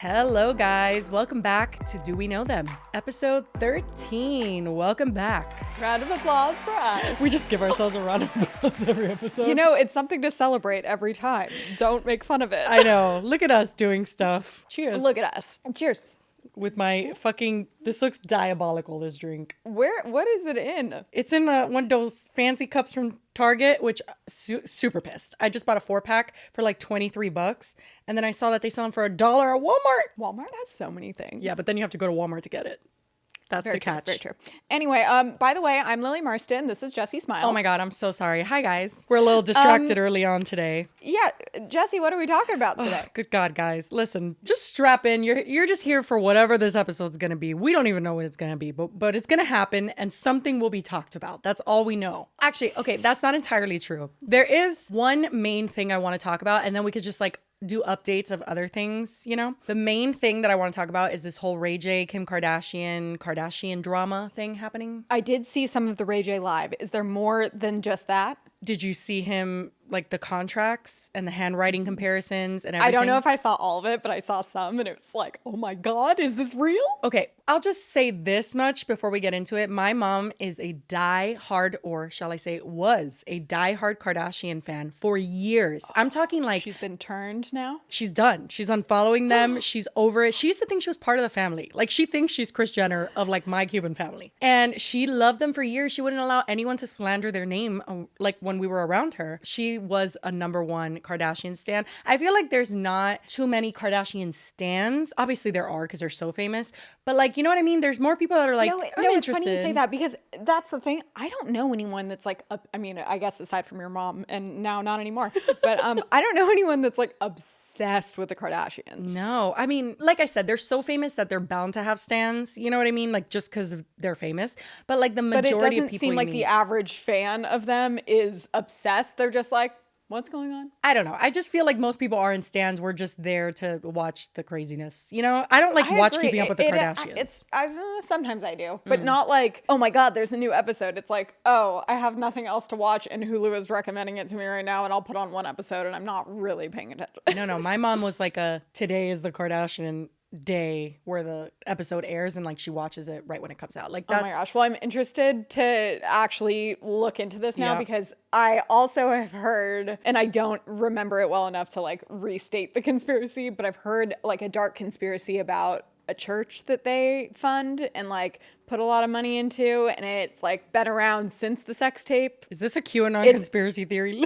Hello guys, welcome back to Do We Know Them? Episode 13. Welcome back. Round of applause for us. We just give ourselves a round of applause every episode. You know, it's something to celebrate every time. Don't make fun of it. I know. Look at us doing stuff. Cheers. Look at us. Cheers. With my fucking, this looks diabolical, this drink. What is it in? It's in one of those fancy cups from Target, which super pissed. I just bought a 4-pack for like $23, and then I saw that they sell them for $1 at Walmart. Walmart has so many things. Yeah, but then you have to go to Walmart to get it. That's very the catch. True, very true. Anyway, by the way, I'm Lily Marston. This is Jessi Smiles. Oh my God, I'm so sorry. Hi guys. We're a little distracted early on today. Yeah, Jessi, what are we talking about today? Good God, guys. Listen, just strap in. You're just here for whatever this episode's going to be. We don't even know what it's going to be, but it's going to happen and something will be talked about. That's all we know. Actually, okay, that's not entirely true. There is one main thing I want to talk about, and then we could just like do updates of other things, you know? The main thing that I want to talk about is this whole Ray J Kim Kardashian drama thing happening. I did see some of the Ray J live. Is there more than just that? Did you see him, like the contracts and the handwriting comparisons and everything? I don't know if I saw all of it, but I saw some and it was like, oh my God, is this real? Okay, I'll just say this much before we get into it. My mom is a die-hard, or shall I say was a die-hard Kardashian fan for years. I'm talking like... She's been turned now? She's done. She's unfollowing them. She's over it. She used to think she was part of the family. Like she thinks she's Kris Jenner of like my Cuban family. And she loved them for years. She wouldn't allow anyone to slander their name like when we were around her. She was a #1 Kardashian stan. I feel like there's not too many Kardashian stans. Obviously there are because they're so famous. But like, you know what I mean? There's more people that are like, I'm it's interested. funny you say that because that's the thing. I don't know anyone that's like, I mean, I guess aside from your mom and now not anymore, but I don't know anyone that's like obsessed with the Kardashians. No, I mean, like I said, they're so famous that they're bound to have stans. You know what I mean? Like just because they're famous. But like the majority of people, but it doesn't seem like the average fan of them is obsessed. They're just like, what's going on? I don't know. I just feel like most people aren't stans. We're just there to watch the craziness. You know, I don't like watch Keeping Up with the Kardashians. Sometimes I do, but not like, oh my God, there's a new episode. It's like, oh, I have nothing else to watch and Hulu is recommending it to me right now and I'll put on one episode and I'm not really paying attention. No. My mom was like today is the Kardashian day where the episode airs and like she watches it right when it comes out. Like that's, oh my gosh. Well, I'm interested to actually look into this now because I also have heard, and I don't remember it well enough to like restate the conspiracy, but I've heard like a dark conspiracy about a church that they fund and like put a lot of money into, and it's like been around since the sex tape. Is this a QAnon conspiracy theory?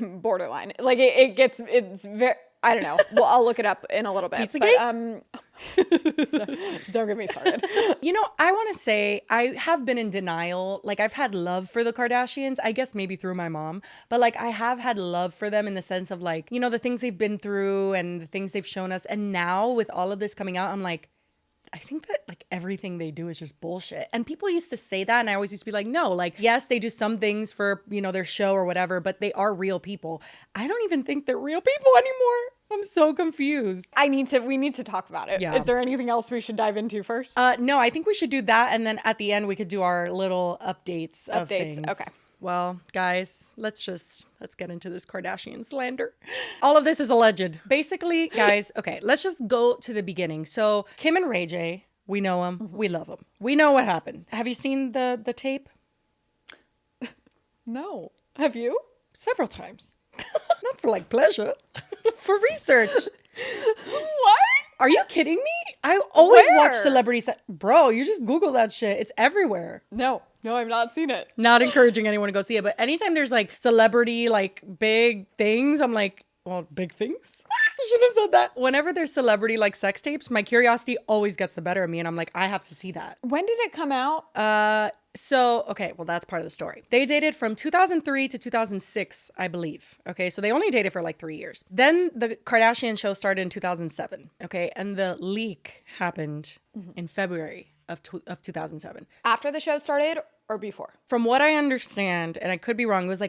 Borderline. Like it's very, I don't know. Well, I'll look it up in a little bit. Pizzagate? Don't get me started. You know, I want to say I have been in denial. Like I've had love for the Kardashians, I guess maybe through my mom, but like I have had love for them in the sense of like, you know, the things they've been through and the things they've shown us. And now with all of this coming out, I'm like, I think that like everything they do is just bullshit. And people used to say that and I always used to be like, no, like, yes, they do some things for, you know, their show or whatever, but they are real people. I don't even think they're real people anymore. I'm so confused. We need to talk about it. Yeah. Is there anything else we should dive into first? No, I think we should do that. And then at the end, we could do our little updates of things. Okay. Well, guys, let's get into this Kardashian slander. All of this is alleged. Basically, guys, okay, let's just go to the beginning. So Kim and Ray J, we know them. Mm-hmm. We love them. We know what happened. Have you seen the tape? No. Have you? Several times. Not for like pleasure, for research. What? Are you kidding me? I always Where? watch celebrities. Bro, you just Google that shit. It's everywhere. No, I've not seen it. Not encouraging anyone to go see it, but anytime there's like celebrity, like big things, I'm like, well, big things? I should have said that. Whenever there's celebrity like sex tapes, my curiosity always gets the better of me and I'm like, I have to see that. When did it come out? Okay, well, that's part of the story. They dated from 2003 to 2006, I believe. Okay, so they only dated for like 3 years. Then the Kardashian show started in 2007. Okay, and the leak happened in February of 2007. After the show started or before? From what I understand, and I could be wrong, it was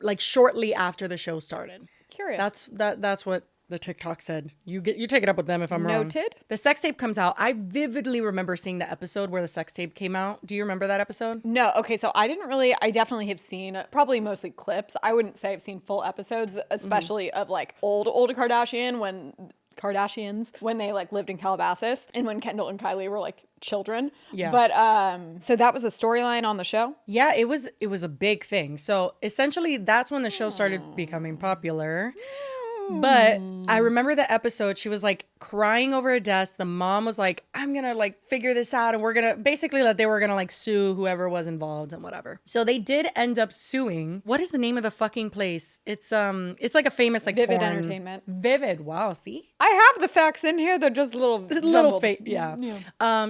like shortly after the show started. Curious. That's what the TikTok said. You take it up with them if I'm wrong. Noted. The sex tape comes out. I vividly remember seeing the episode where the sex tape came out. Do you remember that episode? No. Okay. So I definitely have seen probably mostly clips. I wouldn't say I've seen full episodes, especially of like old Kardashian when Kardashians when they like lived in Calabasas and when Kendall and Kylie were like children. Yeah. But so that was a storyline on the show? Yeah, it was a big thing. So essentially that's when the show started becoming popular. But I remember the episode, she was like crying over a desk. The mom was like, I'm gonna like figure this out, and we're gonna basically they were gonna like sue whoever was involved and whatever. So they did end up suing. What is the name of the fucking place? It's like a famous like Vivid porn. Entertainment. Vivid. Wow, see? I have the facts in here. They're just little fake. Yeah.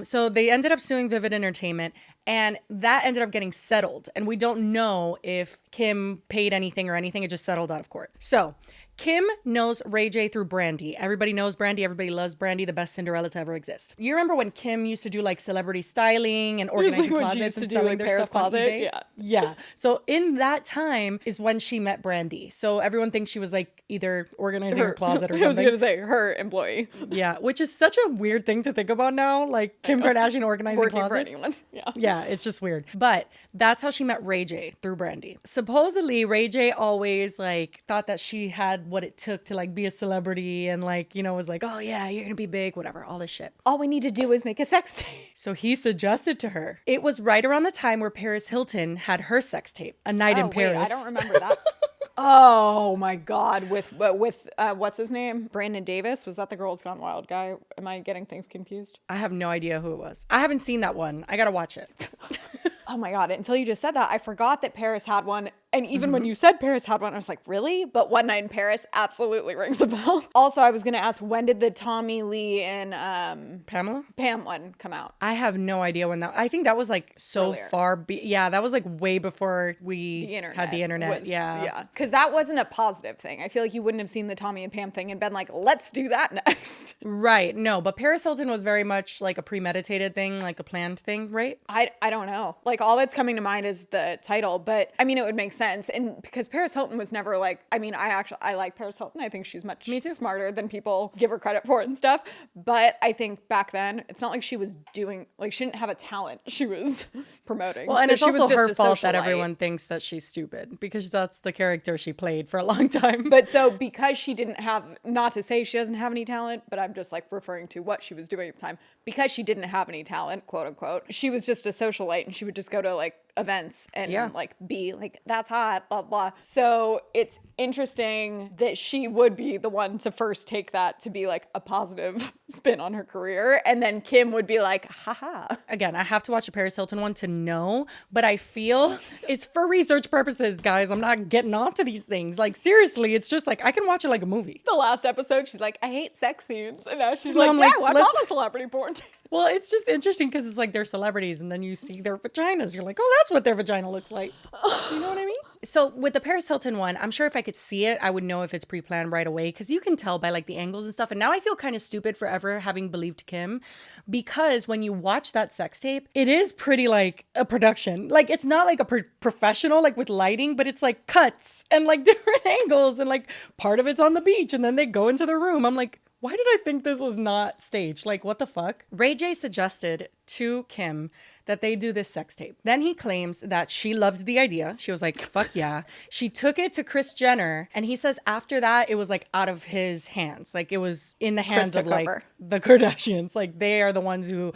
So they ended up suing Vivid Entertainment, and that ended up getting settled. And we don't know if Kim paid anything or anything. It just settled out of court. So Kim knows Ray J through Brandy. Everybody knows Brandy. Everybody loves Brandy, the best Cinderella to ever exist. You remember when Kim used to do like celebrity styling and organizing like closets and do, selling like, their Paris stuff on Closet? eBay? Yeah. Yeah. So in that time is when she met Brandy. So everyone thinks she was like either organizing her closet or something. I was going to say her employee. Yeah, which is such a weird thing to think about now. Like Kim Kardashian organizing Working closets. for anyone. Yeah. Yeah, it's just weird. But that's how she met Ray J, through Brandy. Supposedly, Ray J always like thought that she had what it took to like be a celebrity and like, you know, was like, oh yeah, you're gonna be big, whatever, all this shit. All we need to do is make a sex tape. So he suggested to her. It was right around the time where Paris Hilton had her sex tape, A Night in Paris. Wait, I don't remember that. Oh my God. With what's his name? Brandon Davis? Was that the Girls Gone Wild guy? Am I getting things confused? I have no idea who it was. I haven't seen that one. I gotta watch it. Oh my God. Until you just said that, I forgot that Paris had one. And even when you said Paris had one, I was like, really? But One Night in Paris absolutely rings a bell. Also, I was going to ask, when did the Tommy Lee and Pam one come out? I have no idea when that. I think that was like so Earlier. far. Yeah, that was like way before we had the internet. Yeah. Because that wasn't a positive thing. I feel like you wouldn't have seen the Tommy and Pam thing and been like, let's do that next. Right. No, but Paris Hilton was very much like a premeditated thing, like a planned thing, right? I don't know. Like, all that's coming to mind is the title. But I mean, it would make sense. And because Paris Hilton was never like, I mean, I like Paris Hilton. I think she's much smarter than people give her credit for and stuff. But I think back then, it's not like she was doing, like, she didn't have a talent she was promoting. Well, and So it's she was also just her a fault that socialite. everyone thinks that she's stupid because that's the character she played for a long time. But so because she didn't have, not to say she doesn't have any talent, but I'm just like referring to what she was doing at the time. Because she didn't have any talent, quote unquote, she was just a socialite and she would just go to like events and like be like, that's hot, blah, blah. So it's interesting that she would be the one to first take that to be like a positive spin on her career. And then Kim would be like, haha. Again, I have to watch a Paris Hilton one to know, but I feel it's for research purposes, guys. I'm not getting off to these things. Like, seriously, it's just like, I can watch it like a movie. The last episode, she's like, I hate sex scenes. And now she's No, like, I'm yeah, like, watch let's- all the celebrity porn. Well, it's just interesting because it's like they're celebrities and then you see their vaginas. You're like, oh, that's what their vagina looks like. You know what I mean? So with the Paris Hilton one, I'm sure if I could see it, I would know if it's pre-planned right away because you can tell by like the angles and stuff. And now I feel kind of stupid for ever having believed Kim because when you watch that sex tape, it is pretty like a production. Like it's not like a professional like with lighting, but it's like cuts and like different angles and like part of it's on the beach and then they go into the room. I'm like, why did I think this was not staged? Like, what the fuck? Ray J suggested to Kim that they do this sex tape. Then he claims that she loved the idea. She was like, fuck yeah. She took it to Kris Jenner. And he says after that, it was like out of his hands. Like it was in the hands of like the Kardashians. Like they are the ones who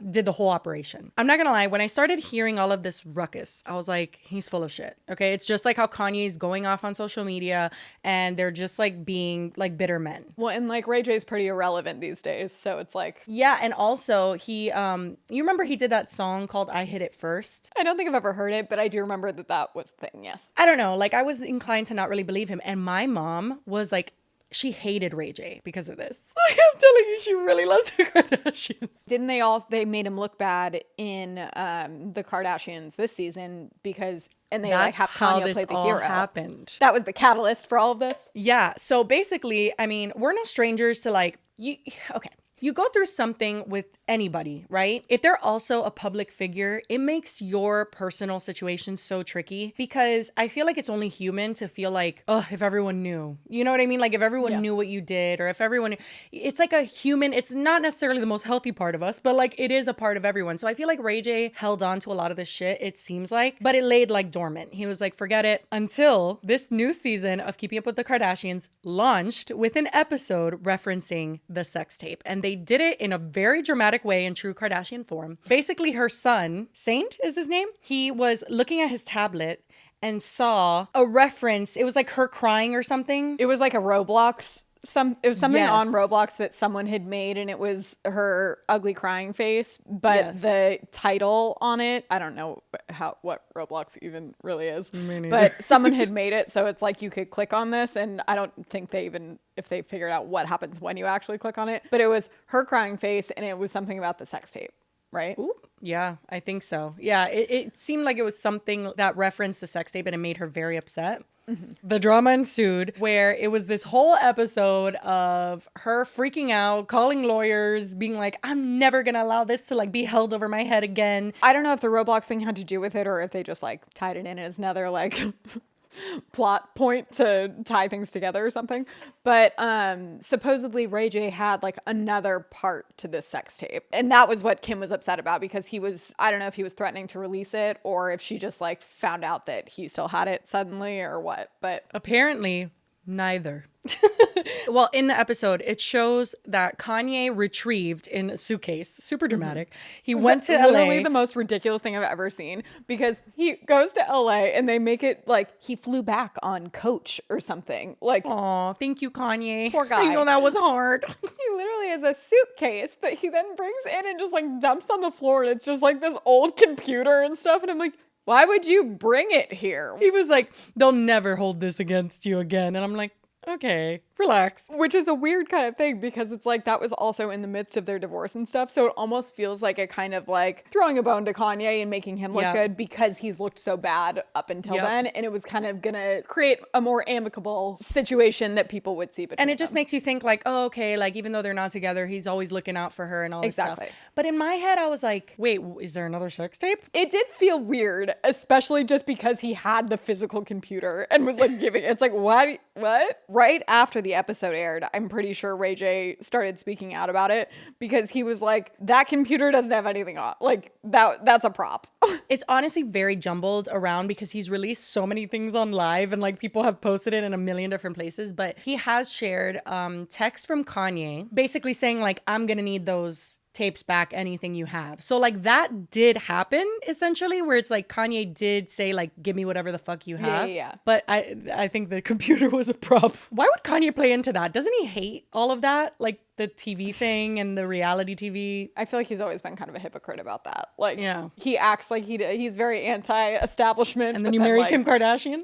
did the whole operation. I'm not gonna lie. When I started hearing all of this ruckus, I was like, he's full of shit. Okay. It's just like how Kanye's going off on social media and they're just like being like bitter men. Well, and like Ray J's pretty irrelevant these days. So it's like. Yeah. And also he, you remember he did that song called I Hit It First? I don't think I've ever heard it, but I do remember that was the thing, yes. I don't know. Like, I was inclined to not really believe him. And my mom was like, she hated Ray J because of this. Like, I'm telling you, she really loves the Kardashians. Didn't they made him look bad in the Kardashians this season because, and they That's like have Kanye play the all hero. happened. That was the catalyst for all of this? Yeah. So basically, I mean, we're no strangers to like, okay. You go through something with anybody, right? If they're also a public figure, it makes your personal situation so tricky because I feel like it's only human to feel like, oh, if everyone knew. You know what I mean? Like if everyone knew what you did, or if everyone, it's like a human, it's not necessarily the most healthy part of us, but like it is a part of everyone. So I feel like Ray J held on to a lot of this shit, it seems like, but it laid like dormant. He was like, forget it, until this new season of Keeping Up with the Kardashians launched with an episode referencing the sex tape. And they did it in a very dramatic way in true Kardashian form. Basically, her son, Saint is his name, he was looking at his tablet and saw a reference. It was like her crying or something. It was like a Roblox. It was something on Roblox that someone had made, and it was her ugly crying face. But the title on it, I don't know what Roblox even really is. But someone had made it, so it's like you could click on this, and I don't think if they figured out what happens when you actually click on it. But it was her crying face, and it was something about the sex tape, right? Ooh. Yeah, I think so. Yeah, it seemed like it was something that referenced the sex tape, and it made her very upset. Mm-hmm. The drama ensued where it was this whole episode of her freaking out, calling lawyers, being like, I'm never gonna allow this to like be held over my head again. I don't know if the Roblox thing had to do with it or if they just like tied it in as another like plot point to tie things together or something. But supposedly Ray J had like another part to this sex tape. And that was what Kim was upset about because I don't know if he was threatening to release it or if she just like found out that he still had it suddenly or what. But apparently neither. Well, in the episode, it shows that Kanye retrieved in a suitcase, super dramatic. He went to LA. Literally the most ridiculous thing I've ever seen because he goes to LA and they make it like he flew back on coach or something. Like, oh, thank you, Kanye. Poor guy. I know that was hard. He literally has a suitcase that he then brings in and just like dumps on the floor. And it's just like this old computer and stuff. And I'm like, why would you bring it here? He was like, they'll never hold this against you again. And I'm like, okay, relax. Which is a weird kind of thing because it's like that was also in the midst of their divorce and stuff. So it almost feels like a kind of like throwing a bone to Kanye and making him look good because he's looked so bad up until then. And it was kind of gonna create a more amicable situation that people would see between And it just them. makes you think like, oh, okay, like even though they're not together, he's always looking out for her and all this stuff. But in my head, I was like, wait, is there another sex tape? It did feel weird, especially just because he had the physical computer and was like giving it's like, what? Right after the episode aired, I'm pretty sure Ray J started speaking out about it because he was like, that computer doesn't have anything on. Like that's a prop. It's honestly very jumbled around because he's released so many things on live and like people have posted it in a million different places. But he has shared text from Kanye basically saying like, I'm going to need those tapes back, anything you have. So like that did happen essentially where it's like Kanye did say like, give me whatever the fuck you have. Yeah. But I think the computer was a prop. Why would Kanye play into that? Doesn't he hate all of that? Like the TV thing and the reality TV. I feel like he's always been kind of a hypocrite about that. Like he acts like he's very anti-establishment. And then you marry like, Kim Kardashian?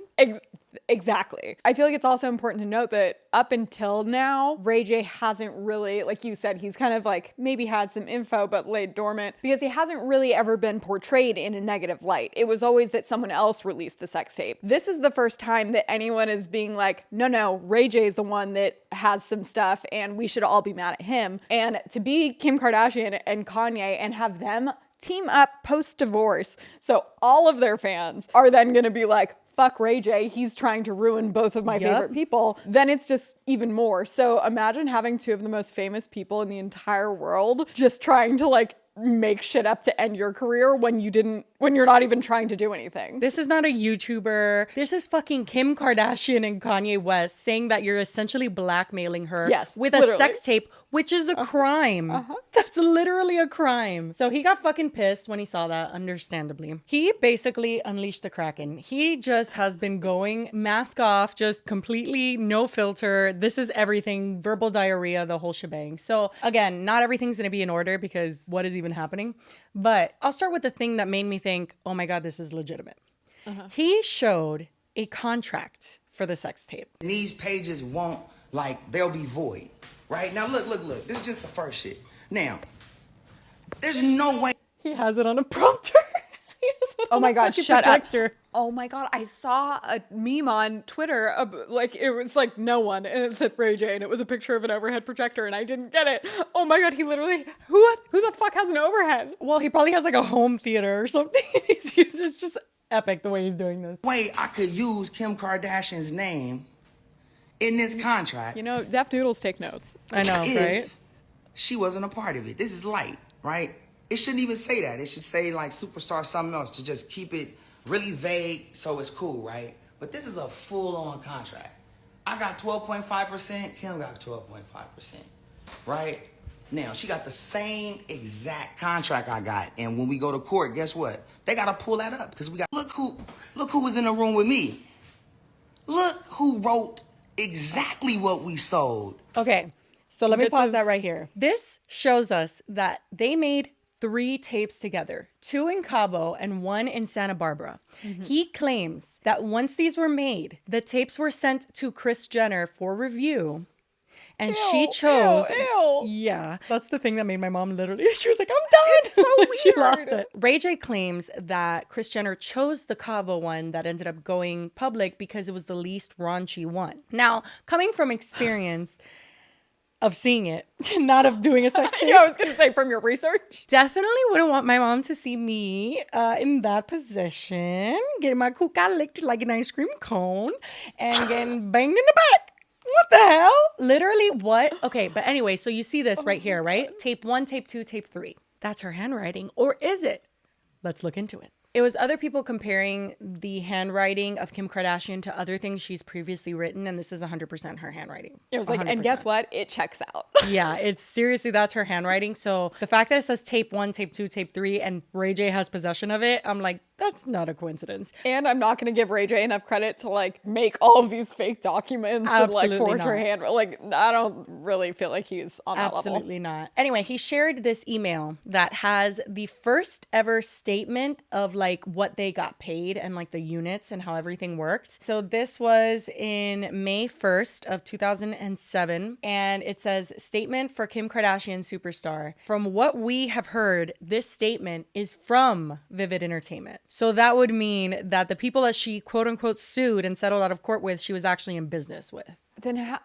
Exactly. I feel like it's also important to note that up until now, Ray J hasn't really, like you said, he's kind of like maybe had some info but laid dormant because he hasn't really ever been portrayed in a negative light. It was always that someone else released the sex tape. This is the first time that anyone is being like, no, Ray J is the one that has some stuff and we should all be mad at him. And to be Kim Kardashian and Kanye and have them team up post-divorce, so all of their fans are then going to be like, fuck Ray J, he's trying to ruin both of my favorite people, then it's just even more. So imagine having two of the most famous people in the entire world just trying to like make shit up to end your career when you're not even trying to do anything. This is not a YouTuber. This is fucking Kim Kardashian and Kanye West saying that you're essentially blackmailing her with a sex tape, which is a crime. That's literally a crime. So he got fucking pissed when he saw that, understandably. He basically unleashed the Kraken. He just has been going mask off, just completely no filter. This is everything, verbal diarrhea, the whole shebang. So again, not everything's going to be in order because what is even happening? But I'll start with the thing that made me think, oh my God, this is legitimate. He showed a contract for the sex tape. And these pages won't, like, they'll be void, right? Now, look. This is just the first shit. Now, there's no way. He has it on a prompter. Oh my God, fucking shut projector. up. Oh my God, I saw a meme on Twitter, like it was like no one, and it said Ray J, and it was a picture of an overhead projector, and I didn't get it. Oh my God, he literally, who the fuck has an overhead? Well, he probably has like a home theater or something. It's just epic the way he's doing this. Way I could use Kim Kardashian's name in this contract. You know, deaf noodles take notes. I know, if right? she wasn't a part of it. This is light, right? It shouldn't even say that. It should say like superstar something else to just keep it really vague so it's cool, right? But this is a full-on contract. I got 12.5%, Kim got 12.5%, right? Now, she got the same exact contract I got. And when we go to court, guess what? They got to pull that up because we got, look who was in the room with me. Look who wrote exactly what we sold. Okay, so let me This pause is- that right here. This shows us that they made 3 tapes together, 2 in Cabo and 1 in Santa Barbara. He claims that once these were made, the tapes were sent to Kris Jenner for review. And she chose. Ew. Yeah, that's the thing that made my mom literally. She was like, "I'm done." so She lost weird. it. Ray J claims that Kris Jenner chose the Cabo one that ended up going public because it was the least raunchy one. Now, coming from experience of seeing it, not of doing a sex tape, Yeah, I was gonna say from your research. definitely wouldn't want my mom to see me in that position, getting my kuka licked like an ice cream cone and getting banged in the back. What the hell? Literally, what? Okay, but anyway, so you see this right here, right? Tape 1, tape 2, tape 3. That's her handwriting, or is it? Let's look into it. It was other people comparing the handwriting of Kim Kardashian to other things she's previously written, and this is 100% her handwriting. It was like, and guess what? It checks out. Yeah, it's seriously, that's her handwriting. So the fact that it says tape 1, tape 2, tape 3, and Ray J has possession of it, I'm like, that's not a coincidence. And I'm not gonna give Ray J enough credit to like make all of these fake documents Absolutely and like forge her not. hand. Like, I don't really feel like he's on that level. Absolutely not. Anyway, he shared this email that has the first ever statement of like what they got paid and like the units and how everything worked. So this was in May 1st of 2007. And it says, statement for Kim Kardashian superstar. From what we have heard, this statement is from Vivid Entertainment. So that would mean that the people that she quote unquote sued and settled out of court with, she was actually in business with. Then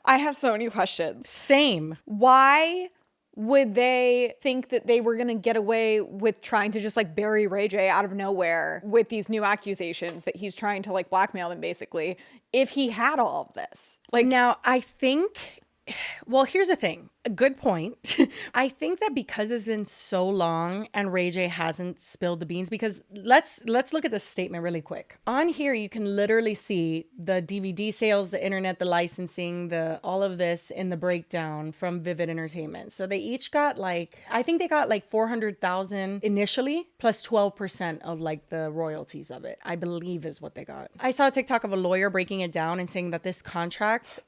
I have so many questions. Same. Why would they think that they were gonna get away with trying to just like bury Ray J out of nowhere with these new accusations that he's trying to like blackmail them basically, if he had all of this? Like, now, I think, well, here's the thing. A good point. I think that because it's been so long and Ray J hasn't spilled the beans, because let's look at this statement really quick. On here, you can literally see the DVD sales, the internet, the licensing, all of this in the breakdown from Vivid Entertainment. So they each got like, I think they got like 400,000 initially, plus 12% of like the royalties of it, I believe is what they got. I saw a TikTok of a lawyer breaking it down and saying that this contract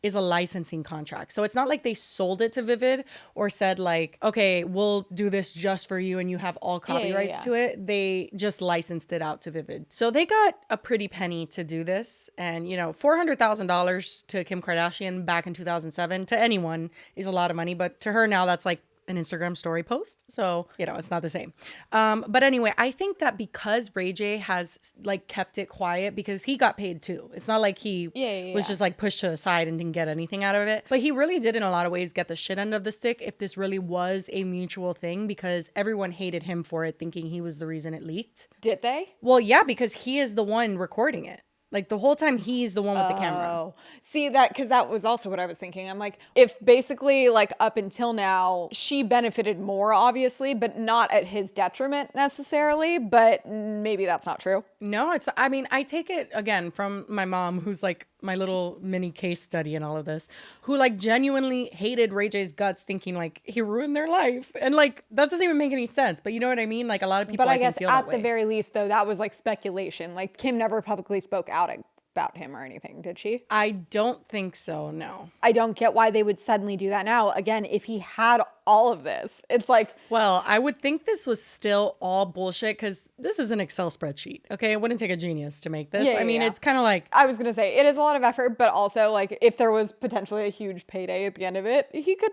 is a licensing contract. So it's not like they sold it to Vivid or said like, okay, we'll do this just for you and you have all copyrights to it. They just licensed it out to Vivid. So they got a pretty penny to do this. And, you know, $400,000 to Kim Kardashian back in 2007 to anyone is a lot of money. But to her now, that's like an Instagram story post. So, you know, it's not the same. But anyway, I think that because Ray J has like kept it quiet, because he got paid too. It's not like he was just like pushed to the side and didn't get anything out of it. But he really did in a lot of ways get the shit end of the stick if this really was a mutual thing, because everyone hated him for it, thinking he was the reason it leaked. Did they? Well, yeah, because he is the one recording it. Like the whole time he's the one with the camera. Oh, see that, because that was also what I was thinking. I'm like, if basically like up until now, she benefited more obviously, but not at his detriment necessarily, but maybe that's not true. No, I mean, I take it again from my mom, who's like my little mini case study in all of this, who like genuinely hated Ray J's guts, thinking like he ruined their life. And like, that doesn't even make any sense. But you know what I mean? Like a lot of people, But I guess feel that at the way. very least though, that was like speculation. Like Kim never publicly spoke out about him or anything, did she? I don't think so, no. I don't get why they would suddenly do that now. Again, if he had all of this, it's like... Well, I would think this was still all bullshit because this is an Excel spreadsheet, okay? It wouldn't take a genius to make this. Yeah, I mean, yeah. it's kind of like... I was going to say, it is a lot of effort, but also, like, if there was potentially a huge payday at the end of it, he could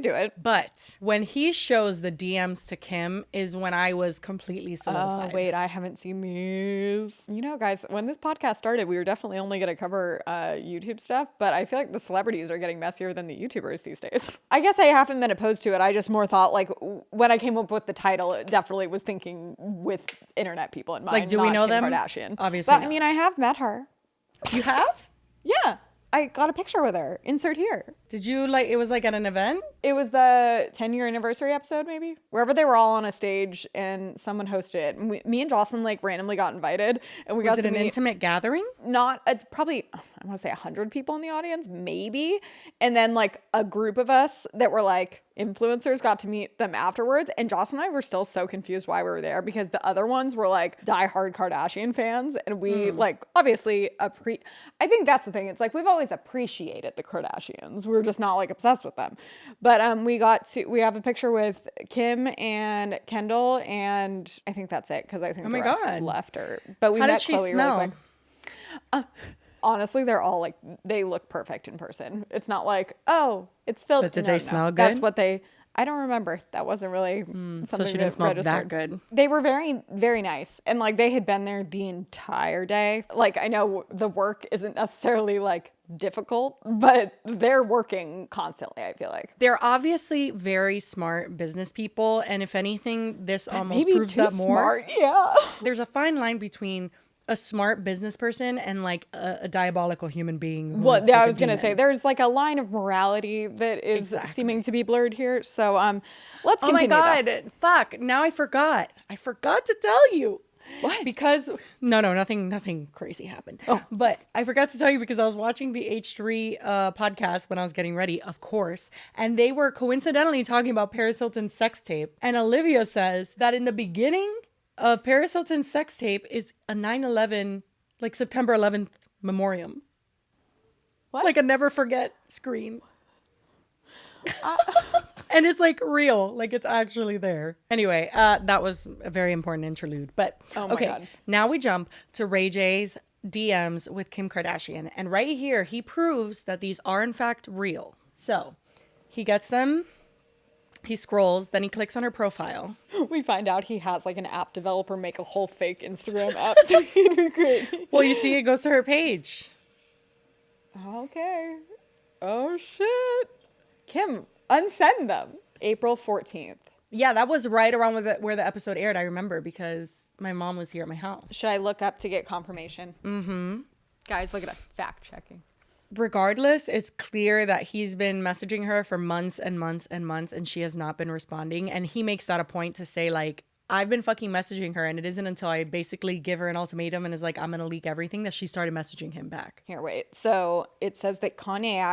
do it. But when he shows the DMs to Kim is when I was completely solidified. Oh, wait, I haven't seen these. You know, guys, when this podcast started, we were definitely only going to cover YouTube stuff, but I feel like the celebrities are getting messier than the YouTubers these days. I guess I haven't been opposed to it. I just more thought, like, when I came up with the title, it definitely was thinking with internet people in mind. Like, do we know Kim them? Kardashian. Obviously But, not. I mean, I have met her. You have? Yeah. I got a picture with her. Insert here. Did you, like, it was like at an event? It was the 10-year anniversary episode, maybe? Wherever they were all on a stage and someone hosted it. And me and Jocelyn, like, randomly got invited. And we got Was to it an meet intimate gathering? probably, I want to say 100 people in the audience, maybe. And then, like, a group of us that were, like, influencers got to meet them afterwards. And Jocelyn and I were still so confused why we were there because the other ones were, like, diehard Kardashian fans. And we, like, obviously, I think that's the thing. It's like, we've always appreciated the Kardashians. We're just not, like, obsessed with them. But we have a picture with Kim and Kendall, and I think that's it because I think the rest left her. But we How met did she Chloe smell? really quick. Honestly, they're all like, they look perfect in person. It's not like, oh, it's filled. But did they smell good? That's what I don't remember. That wasn't really something So she didn't smell registered. that good. They were very, very nice. And like they had been there the entire day. Like I know the work isn't necessarily like difficult, but they're working constantly, I feel like. They're obviously very smart business people. And if anything, this almost Maybe proves too that more. smart, yeah. There's a fine line between a smart business person and like a diabolical human being. Well, yeah, like I was going to say, there's like a line of morality that is seeming to be blurred here. So let's continue. Oh my God. Fuck. Now I forgot. I forgot to tell you. What? Because nothing crazy happened. Oh. But I forgot to tell you because I was watching the H3 podcast when I was getting ready, of course, and they were coincidentally talking about Paris Hilton's sex tape. And Olivia says that in the beginning of Paris Hilton's sex tape is a 9/11, like September 11th memoriam. What? Like a never forget screen. And it's like real, like it's actually there. Anyway, that was a very important interlude. But okay, God. Now we jump to Ray J's DMs with Kim Kardashian. And right here, he proves that these are in fact real. So he gets them, he scrolls, then he clicks on her profile. We find out he has like an app developer make a whole fake Instagram app so he can recreate. Well, you see, it goes to her page. Okay. Oh shit. Kim, unsend them. April 14th. Yeah, that was right around where the episode aired, I remember, because my mom was here at my house. Should I look up to get confirmation? Mm-hmm. Guys, look at us fact checking. Regardless, it's clear that he's been messaging her for months and months and months, and she has not been responding. And he makes that a point to say, like, I've been fucking messaging her, and it isn't until I basically give her an ultimatum and is like, I'm going to leak everything, that she started messaging him back. Here, wait. So it says that Kanye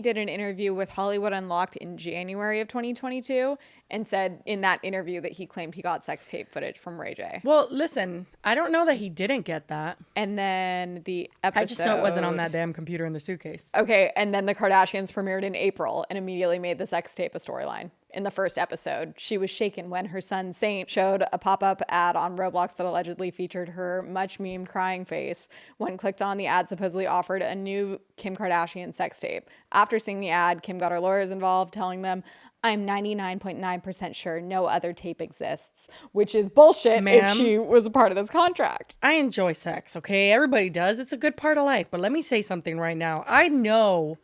did an interview with Hollywood Unlocked in January of 2022 and said in that interview that he claimed he got sex tape footage from Ray J. Well, listen, I don't know that he didn't get that. And then the episode... I just know it wasn't on that damn computer in the suitcase. Okay, and then the Kardashians premiered in April and immediately made the sex tape a storyline. In the first episode, she was shaken when her son Saint showed a pop-up ad on Roblox that allegedly featured her much memed crying face. When clicked on, the ad supposedly offered a new Kim Kardashian sex tape. After seeing the ad, Kim got her lawyers involved, telling them, I'm 99.9% sure no other tape exists, which is bullshit if she was a part of this contract. I enjoy sex, okay? Everybody does. It's a good part of life. But let me say something right now. I know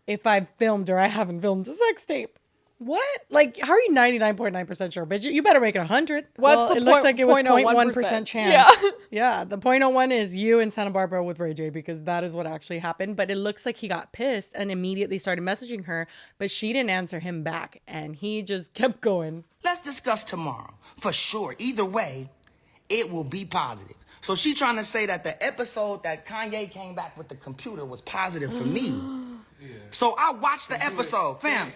if I've filmed or I haven't filmed a sex tape. What? Like, how are you 99.9% sure, bitch? You better make it 100. It looks like it was 0.1% chance. Yeah. Yeah, the 0.01 is you in Santa Barbara with Ray J, because that is what actually happened. But it looks like he got pissed and immediately started messaging her, but she didn't answer him back, and he just kept going. Let's discuss tomorrow. For sure. Either way, it will be positive. So she trying to say that the episode that Kanye came back with the computer was positive for me. Yeah. So I watched the episode, fam.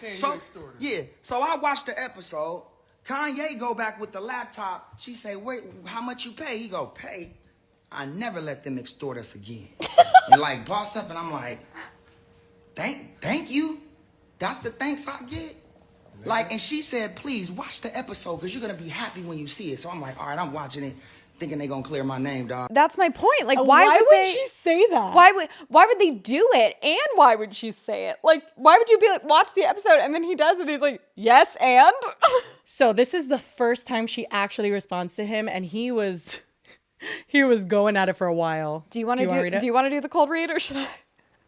So I watched the episode. Kanye go back with the laptop. She say, wait, how much you pay? He go, pay? I never let them extort us again. And like bossed up, and I'm like, thank you. That's the thanks I get. Like, and she said, please watch the episode because you're gonna be happy when you see it. So I'm like, all right, I'm watching it, thinking they gonna clear my name, dog. That's my point. Like, why would she say that? Why would they do it? And why would she say it? Like, why would you be like, watch the episode, and then he does it, he's like, yes, and? So this is the first time she actually responds to him, and he was going at it for a while. Do you want to do the cold read, or should I?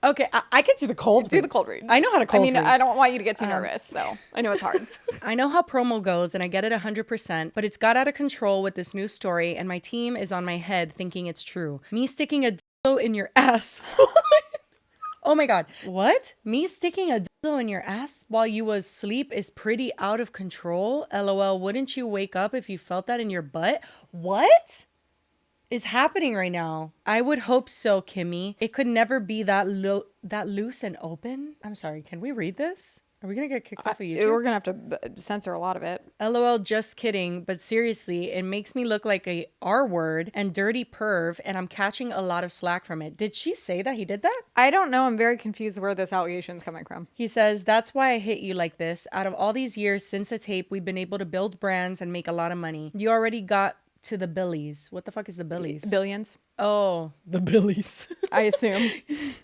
Okay, I can do the cold read. Do the cold read. I know how to cold read. I don't want you to get too nervous, so I know it's hard. I know how promo goes, and I get it 100%, but it's got out of control with this new story, and my team is on my head thinking it's true. Me sticking a dildo in your ass. Oh my God. What? Me sticking a dildo in your ass while you was asleep is pretty out of control? LOL, wouldn't you wake up if you felt that in your butt? What is happening right now? I would hope so, Kimmy. It could never be that loose and open. I'm sorry, can we read this? Are we gonna get kicked off of YouTube? We're gonna have to censor a lot of it. LOL, just kidding. But seriously, it makes me look like a R word and dirty perv, and I'm catching a lot of slack from it. Did she say that he did that? I don't know. I'm very confused where this allegation is coming from. He says, that's why I hate you like this. Out of all these years since the tape, we've been able to build brands and make a lot of money. You already got to the billies. What the fuck is the billies? Billions. Oh, the billies. I assume.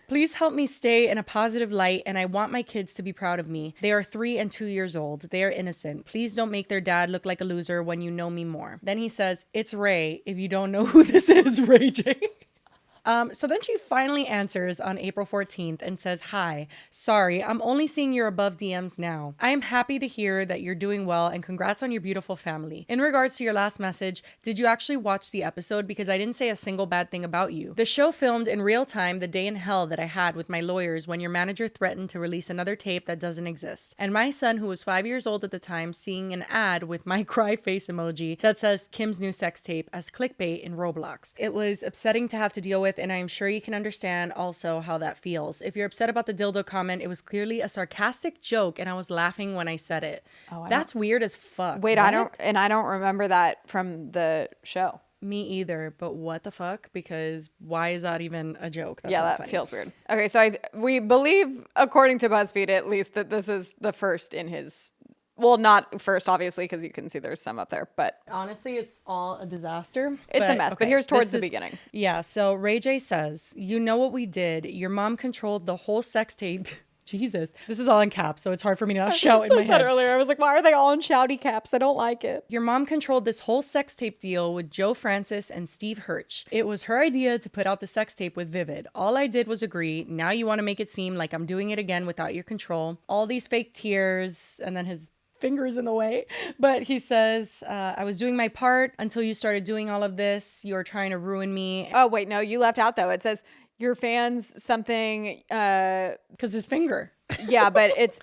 Please help me stay in a positive light, and I want my kids to be proud of me. They are 3 and 2 years old. They are innocent. Please don't make their dad look like a loser when you know me more. Then he says, it's Ray. If you don't know who this is, Ray J. So then she finally answers on April 14th and says, hi, sorry, I'm only seeing your above DMs now. I am happy to hear that you're doing well and congrats on your beautiful family. In regards to your last message, did you actually watch the episode? Because I didn't say a single bad thing about you. The show filmed in real time the day in hell that I had with my lawyers when your manager threatened to release another tape that doesn't exist. And my son, who was 5 years old at the time, seeing an ad with my cry face emoji that says Kim's new sex tape as clickbait in Roblox. It was upsetting to have to deal with, and I am sure you can understand also how that feels. If you're upset about the dildo comment, it was clearly a sarcastic joke and I was laughing when I said it. That's weird as fuck. Wait, I don't remember that from the show. Me either, but what the fuck? Because why is that even a joke? That's that funny. Feels weird. Okay, so we believe, according to BuzzFeed at least, that this is the first in his... Well, not first, obviously, because you can see there's some up there, but... Honestly, it's all a disaster. It's a mess, but here's towards the beginning. Yeah, so Ray J says, you know what we did. Your mom controlled the whole sex tape... Jesus. This is all in caps, so it's hard for me to not shout in my head. Earlier, I was like, why are they all in shouty caps? I don't like it. Your mom controlled this whole sex tape deal with Joe Francis and Steve Hirsch. It was her idea to put out the sex tape with Vivid. All I did was agree. Now you want to make it seem like I'm doing it again without your control. All these fake tears, and then his fingers in the way. But he says, I was doing my part until you started doing all of this. You were trying to ruin me. Oh, wait, no, you left out though. It says your fans something. Because his finger. Yeah, but it's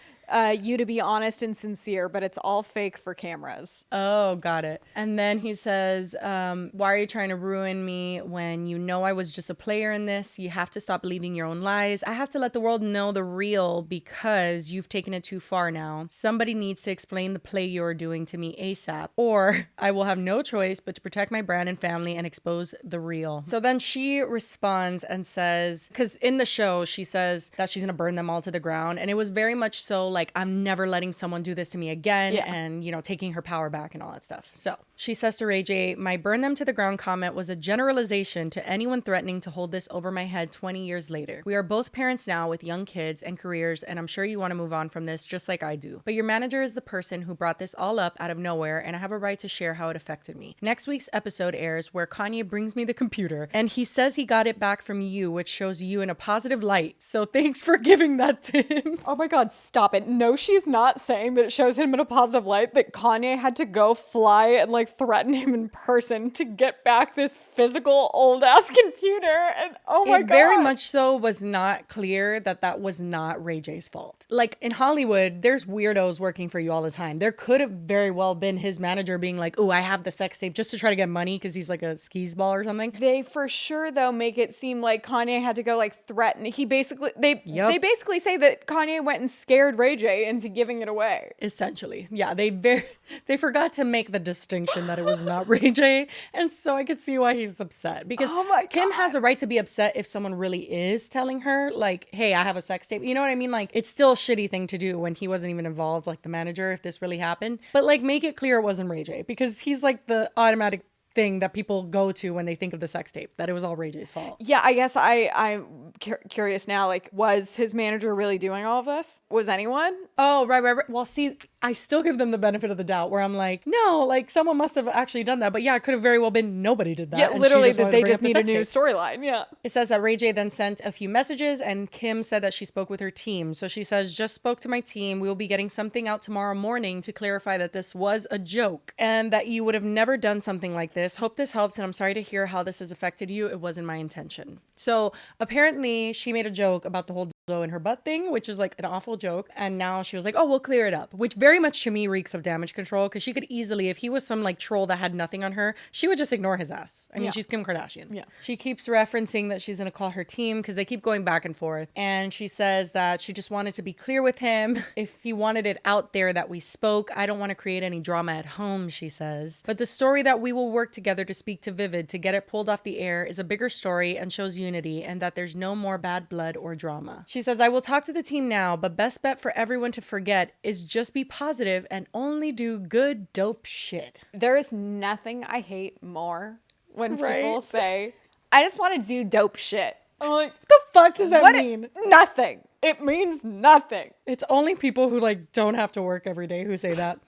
you to be honest and sincere, but it's all fake for cameras. Oh, got it. And then he says, why are you trying to ruin me when you know I was just a player in this? You have to stop believing your own lies. I have to let the world know the real because you've taken it too far now. Somebody needs to explain the play you're doing to me ASAP, or I will have no choice but to protect my brand and family and expose the real. So then she responds and says, because in the show, she says that she's going to burn them all to the ground. And it was very much so like, I'm never letting someone do this to me again. Yeah. And, you know, taking her power back and all that stuff. So she says to Ray J, my burn them to the ground comment was a generalization to anyone threatening to hold this over my head 20 years later. We are both parents now with young kids and careers, and I'm sure you want to move on from this just like I do. But your manager is the person who brought this all up out of nowhere, and I have a right to share how it affected me. Next week's episode airs where Kanye brings me the computer, and he says he got it back from you, which shows you in a positive light. So thanks for giving that to him. Oh my God, stop it. No, she's not saying that it shows him in a positive light, that Kanye had to go fly and like threaten him in person to get back this physical old ass computer. And oh my God. It very much so was not clear that that was not Ray J's fault. Like in Hollywood, there's weirdos working for you all the time. There could have very well been his manager being like, oh, I have the sex tape just to try to get money because he's like a skis ball or something. They for sure though make it seem like Kanye had to go like threaten. They basically say that Kanye went and scared Ray Ray J into giving it away. Essentially. Yeah, they forgot to make the distinction that it was not Ray J. And so I could see why he's upset. Because Kim has a right to be upset if someone really is telling her, like, hey, I have a sex tape. You know what I mean? Like, it's still a shitty thing to do when he wasn't even involved, like the manager, if this really happened. But like, make it clear it wasn't Ray J, because he's like the automatic thing that people go to when they think of the sex tape, that it was all Ray J's fault. Yeah, I guess I'm curious now, like, was his manager really doing all of this? Was anyone? Oh, right. Well, see, I still give them the benefit of the doubt where I'm like, no, like someone must have actually done that. But yeah, it could have very well been nobody did that. Yeah, literally that they just need a sex new tape. storyline. Yeah. It says that Ray J then sent a few messages and Kim said that she spoke with her team. So she says, just spoke to my team. We will be getting something out tomorrow morning to clarify that this was a joke and that you would have never done something like this. Hope this helps. And I'm sorry to hear how this has affected you. It wasn't my intention. So apparently she made a joke about the whole dildo in her butt thing, which is like an awful joke. And now she was like, oh, we'll clear it up, which very much to me reeks of damage control, because she could easily, if he was some like troll that had nothing on her, she would just ignore his ass. I mean, she's Kim Kardashian. Yeah. She keeps referencing that she's going to call her team because they keep going back and forth. And she says that she just wanted to be clear with him. If he wanted it out there that we spoke, I don't want to create any drama at home, she says. But the story that we will work together to speak to Vivid to get it pulled off the air is a bigger story and shows unity and that there's no more bad blood or drama. She says, I will talk to the team now, but best bet for everyone to forget is just be positive and only do good, dope shit. There is nothing I hate more when people say, I just want to do dope shit. I'm like, what the fuck does that mean? Nothing. It means nothing. It's only people who like don't have to work every day who say that.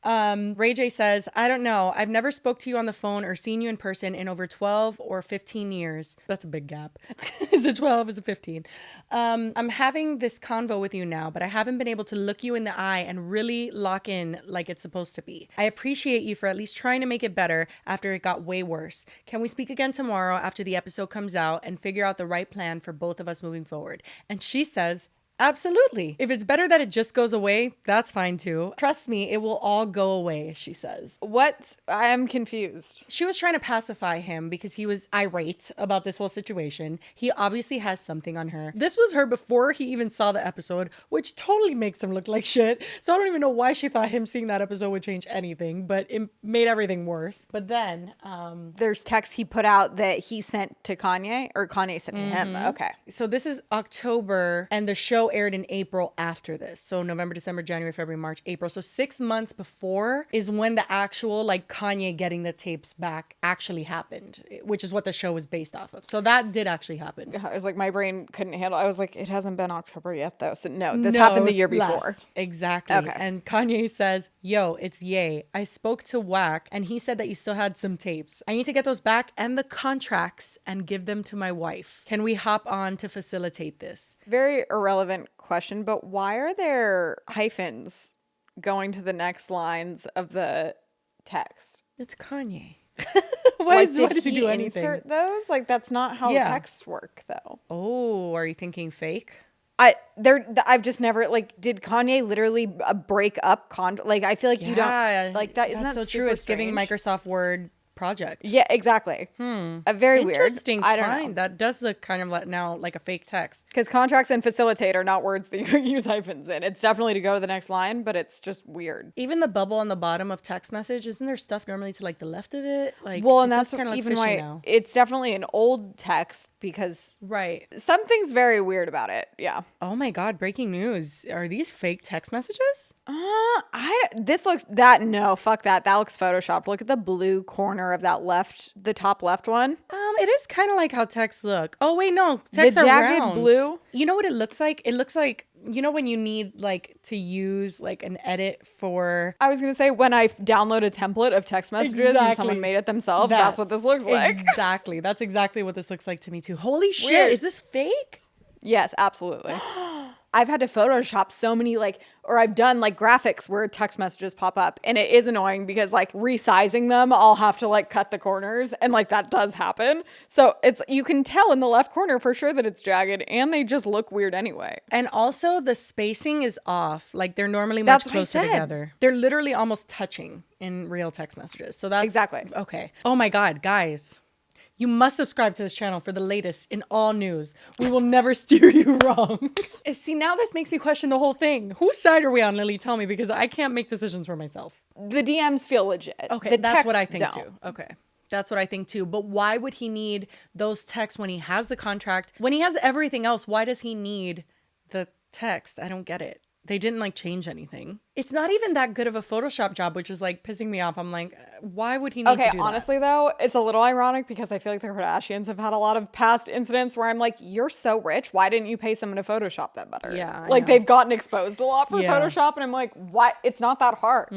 Ray J says, I don't know. I've never spoke to you on the phone or seen you in person in over 12 or 15 years. That's a big gap. Is it 12? Is it 15? I'm having this convo with you now, but I haven't been able to look you in the eye and really lock in like it's supposed to be. I appreciate you for at least trying to make it better after it got way worse. Can we speak again tomorrow after the episode comes out and figure out the right plan for both of us moving forward? And she says, absolutely. If it's better that it just goes away, that's fine too. Trust me, it will all go away, she says. What? I am confused. She was trying to pacify him because he was irate about this whole situation. He obviously has something on her. This was her before he even saw the episode, which totally makes him look like shit. So I don't even know why she thought him seeing that episode would change anything, but it made everything worse. But then, there's texts he put out that he sent to Kanye, or Kanye sent to him. Okay. So this is October and the show aired in April after this. So November, December, January, February, March, April. So 6 months before is when the actual like Kanye getting the tapes back actually happened, which is what the show was based off of. So that did actually happen. I was like, my brain couldn't handle it. I was like, it hasn't been October yet though. So no, this happened the year before. Last. Exactly. Okay. And Kanye says, yo, it's Ye. I spoke to Wack and he said that you still had some tapes. I need to get those back and the contracts and give them to my wife. Can we hop on to facilitate this? Very irrelevant question, but why are there hyphens going to the next lines of the text? It's Kanye. Why does he do anything? Insert those? Like, that's not how texts work, though. Oh, are you thinking fake? I've just never, like, did Kanye literally break up like, I feel like you don't like that. Isn't that so super true? It's strange? giving Microsoft Word project. Yeah, exactly. Very Interesting weird. I don't find. know. That does look kind of like now like a fake text. Because contracts and facilitate are not words that you use hyphens in. It's definitely to go to the next line, but it's just weird. Even the bubble on the bottom of text message, isn't there stuff normally to like the left of it? Like, well, and that's kind of even why now. It's definitely an old text because something's very weird about it. Yeah. Oh my God! Breaking news: are these fake text messages? No, fuck that. That looks photoshopped. Look at the blue corner of that the top left one. It is kind of like how texts look. Oh wait, no, texts are jagged round. blue. You know what it looks like? It looks like, you know, when you need like to use like an edit for. I was gonna say when I download a template of text messages and someone made it themselves. That's what this looks like. Exactly. That's exactly what this looks like to me too. Holy shit! Weird. Is this fake? Yes, absolutely. I've had to Photoshop so many or I've done like graphics where text messages pop up and it is annoying because like resizing them, I'll have to like cut the corners and like that does happen. So you can tell in the left corner for sure that it's jagged and they just look weird anyway. And also the spacing is off. Like they're normally much closer together. They're literally almost touching in real text messages. So that's exactly okay. Oh my God, guys. You must subscribe to this channel for the latest in all news. We will never steer you wrong. See, now this makes me question the whole thing. Whose side are we on, Lily? Tell me, because I can't make decisions for myself. The DMs feel legit. Okay, that's what I think too. Okay. That's what I think too. But why would he need those texts when he has the contract? When he has everything else, why does he need the text? I don't get it. They didn't like change anything. It's not even that good of a Photoshop job, which is like pissing me off. I'm like, why would he need to do that? Okay, honestly though, it's a little ironic because I feel like the Kardashians have had a lot of past incidents where I'm like, you're so rich. Why didn't you pay someone to Photoshop that better? Yeah, like they've gotten exposed a lot for Photoshop, and I'm like, what? It's not that hard.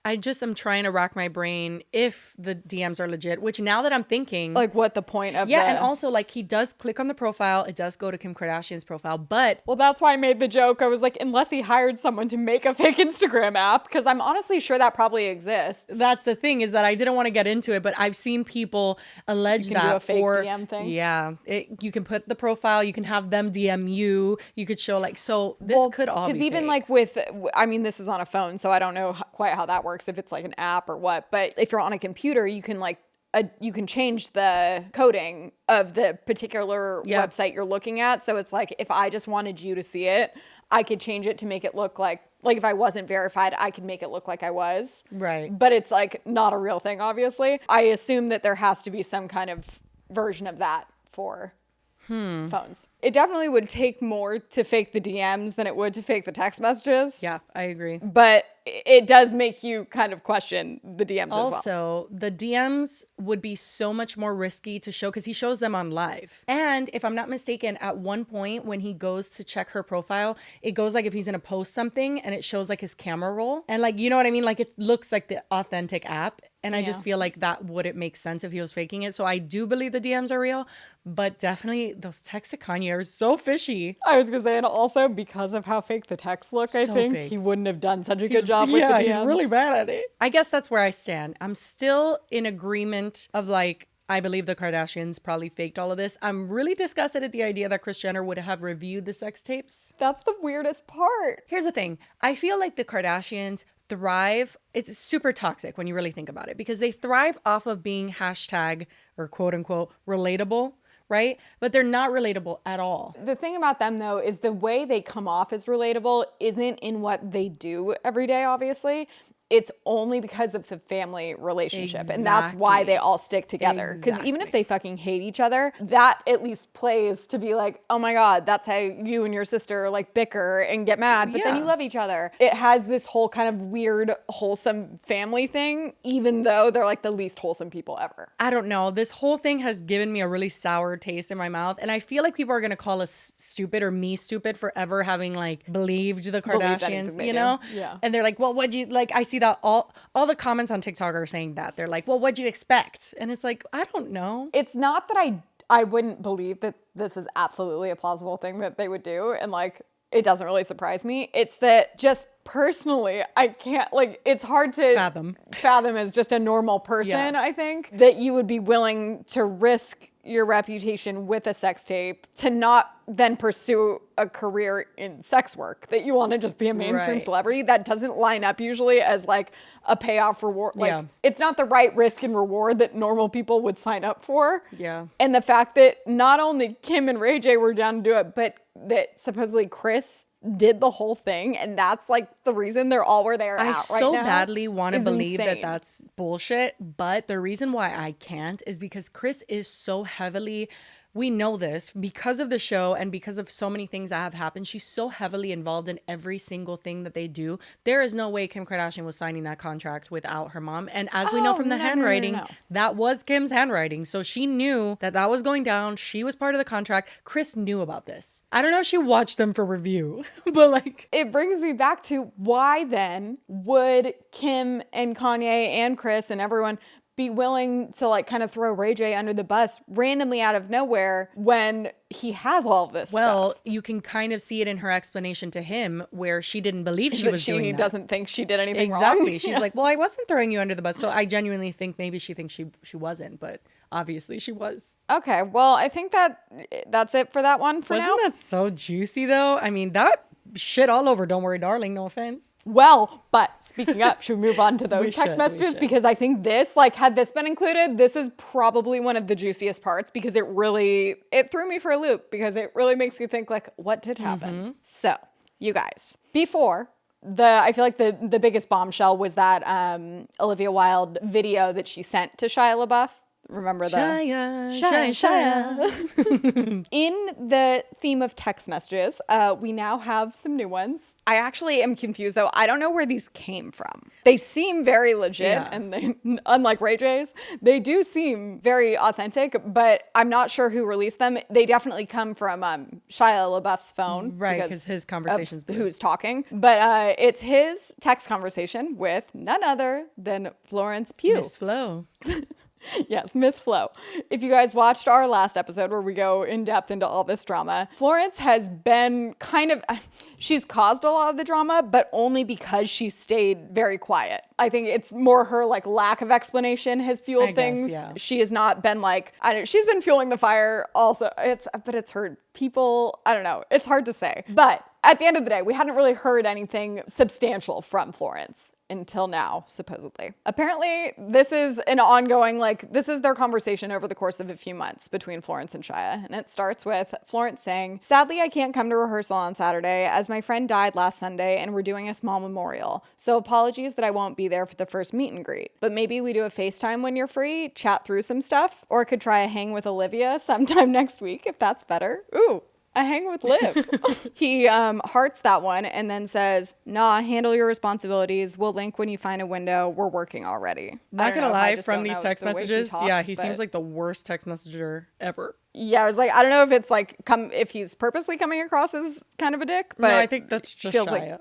I just am trying to rack my brain if the DMs are legit, which now that I'm thinking, like what the point of and also like he does click on the profile. It does go to Kim Kardashian's profile, but well, that's why I made the joke. I was like, unless he hired someone to make a fake Instagram app, because I'm honestly sure that probably exists. That's the thing, is that I didn't want to get into it, but I've seen people allege that do a fake DM thing. Yeah, you can put the profile, you can have them DM you, you could show like, so this could all be because even fake. like with, I mean, this is on a phone, so I don't know quite how that works, if it's like an app or what, but if you're on a computer, you can like you can change the coding of the particular website you're looking at. So it's like, if I just wanted you to see it, I could change it to make it look like if I wasn't verified, I could make it look like I was. Right. But it's like not a real thing, obviously. I assume that there has to be some kind of version of that for phones. It definitely would take more to fake the DMs than it would to fake the text messages. Yeah, I agree. But it does make you kind of question the DMs as well. Also, the DMs would be so much more risky to show because he shows them on live. And if I'm not mistaken, at one point when he goes to check her profile, it goes like if he's gonna post something and it shows like his camera roll. And like, you know what I mean? Like it looks like the authentic app. And I just feel like that wouldn't make sense if he was faking it. So I do believe the DMs are real, but definitely those texts to Kanye are so fishy. I was gonna say, and also because of how fake the texts look, I think fake. he wouldn't have done such a good job with the DMs. He's really bad at it. I guess that's where I stand. I'm still in agreement of like, I believe the Kardashians probably faked all of this. I'm really disgusted at the idea that Kris Jenner would have reviewed the sex tapes. That's the weirdest part. Here's the thing. I feel like the Kardashians thrive. It's super toxic when you really think about it because they thrive off of being hashtag or quote unquote relatable, right? But they're not relatable at all. The thing about them though is the way they come off as relatable isn't in what they do every day, obviously. It's only because of the family relationship. Exactly. And that's why they all stick together. Because even if they fucking hate each other, that at least plays to be like, oh my God, that's how you and your sister like bicker and get mad, but then you love each other. It has this whole kind of weird, wholesome family thing, even though they're like the least wholesome people ever. I don't know. This whole thing has given me a really sour taste in my mouth. And I feel like people are going to call us stupid or me stupid for ever having like believed the Kardashians, you know? Yeah. And they're like, well, what'd you like? I see that all the comments on TikTok are saying that. They're like, well, what'd you expect? And it's like, I don't know. It's not that I wouldn't believe that this is absolutely a plausible thing that they would do. And like, it doesn't really surprise me. It's that just personally, I can't, like, it's hard to fathom as just a normal person, I think, that you would be willing to risk your reputation with a sex tape to not then pursue a career in sex work, that you want to just be a mainstream celebrity. That doesn't line up usually as like a payoff reward. Like it's not the right risk and reward that normal people would sign up for. Yeah. And the fact that not only Kim and Ray J were down to do it, but that supposedly Kris did the whole thing, and that's like the reason they're all where they're at right now. I so badly want to believe that that's bullshit, but the reason why I can't is because Kris is so heavily, we know this because of the show and because of so many things that have happened. She's so heavily involved in every single thing that they do. There is no way Kim Kardashian was signing that contract without her mom. And as we know from the handwriting, that was Kim's handwriting. So she knew that that was going down. She was part of the contract. Kris knew about this. I don't know if she watched them for review, but like. It brings me back to why then would Kim and Kanye and Kris and everyone be willing to like kind of throw Ray J under the bus randomly out of nowhere when he has all of this stuff? Well, you can kind of see it in her explanation to him where she didn't believe she was doing that. She doesn't think she did anything wrong. Exactly. She's like, well, I wasn't throwing you under the bus. So I genuinely think maybe she thinks she wasn't, but obviously she was. Okay. Well, I think that's it for that one for now. Wasn't that so juicy though? I mean, that shit all over Don't Worry Darling, no offense. Well, but speaking up, should we move on to those We text should. messages? Because I think this, like, had this been included, this is probably one of the juiciest parts because it threw me for a loop because it really makes you think, like, what did happen? So, you guys, before I feel like the biggest bombshell was that Olivia Wilde video that she sent to Shia LaBeouf. Remember the Shia. In the theme of text messages, we now have some new ones. I actually am confused though. I don't know where these came from. They seem very legit, and they, unlike Ray J's, they do seem very authentic. But I'm not sure who released them. They definitely come from Shia LaBeouf's phone, right? Because his conversations. Who's talking? But it's his text conversation with none other than Florence Pugh. Miss Flo. Yes, Miss Flo. If you guys watched our last episode where we go in depth into all this drama, Florence has been she's caused a lot of the drama, but only because she stayed very quiet. I think it's more her like lack of explanation has fueled things. Yeah. She has not been like, she's been fueling the fire also. But it's hurt people. I don't know. It's hard to say. But at the end of the day, we hadn't really heard anything substantial from Florence until now, supposedly. Apparently, this is an ongoing, this is their conversation over the course of a few months between Florence and Shia. And it starts with Florence saying, "Sadly, I can't come to rehearsal on Saturday as my friend died last Sunday and we're doing a small memorial. So apologies that I won't be there for the first meet and greet. But maybe we do a FaceTime when you're free, chat through some stuff, or could try a hang with Olivia sometime next week if that's better." Ooh. A hang with Liv. He hearts that one and then says, "Nah, handle your responsibilities. We'll link when you find a window. We're working already." Not gonna lie, from these text messages, he seems like the worst text messenger ever. Yeah, I was like, I don't know if it's like if he's purposely coming across as kind of a dick, but no, I think that's just feels Shia.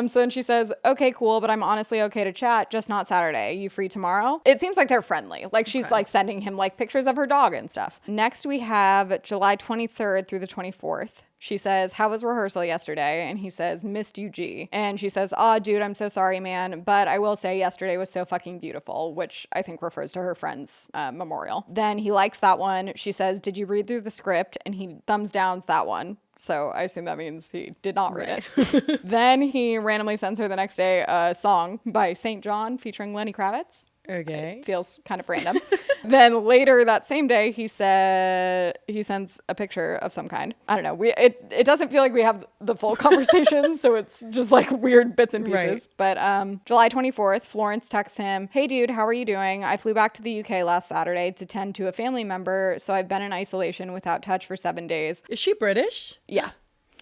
So then she says, "Okay, cool, but I'm honestly okay to chat, just not Saturday. You free tomorrow?" It seems like they're friendly. Like she's like sending him like pictures of her dog and stuff. Next we have July 23rd through the 24th. She says, "How was rehearsal yesterday?" And he says, "Missed you, G." And she says, "Aw, dude, I'm so sorry, man. But I will say yesterday was so fucking beautiful," which I think refers to her friend's memorial. Then he likes that one. She says, "Did you read through the script?" And he thumbs downs that one. So I assume that means he did not read it. Then he randomly sends her the next day a song by St. John featuring Lenny Kravitz. Okay. It feels kind of random. Then later that same day, he sends a picture of some kind. I don't know. It doesn't feel like we have the full conversation, so it's just like weird bits and pieces. Right. But July 24th, Florence texts him, "Hey dude, how are you doing? I flew back to the UK last Saturday to tend to a family member, so I've been in isolation without touch for 7 days." Is she British? Yeah.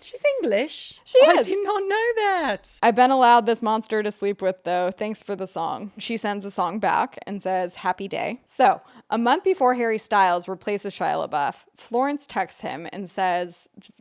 She's English. She is. I did not know that. "I've been allowed this monster to sleep with, though. Thanks for the song." She sends a song back and says, "Happy day." So, a month before Harry Styles replaces Shia LaBeouf, Florence texts Shia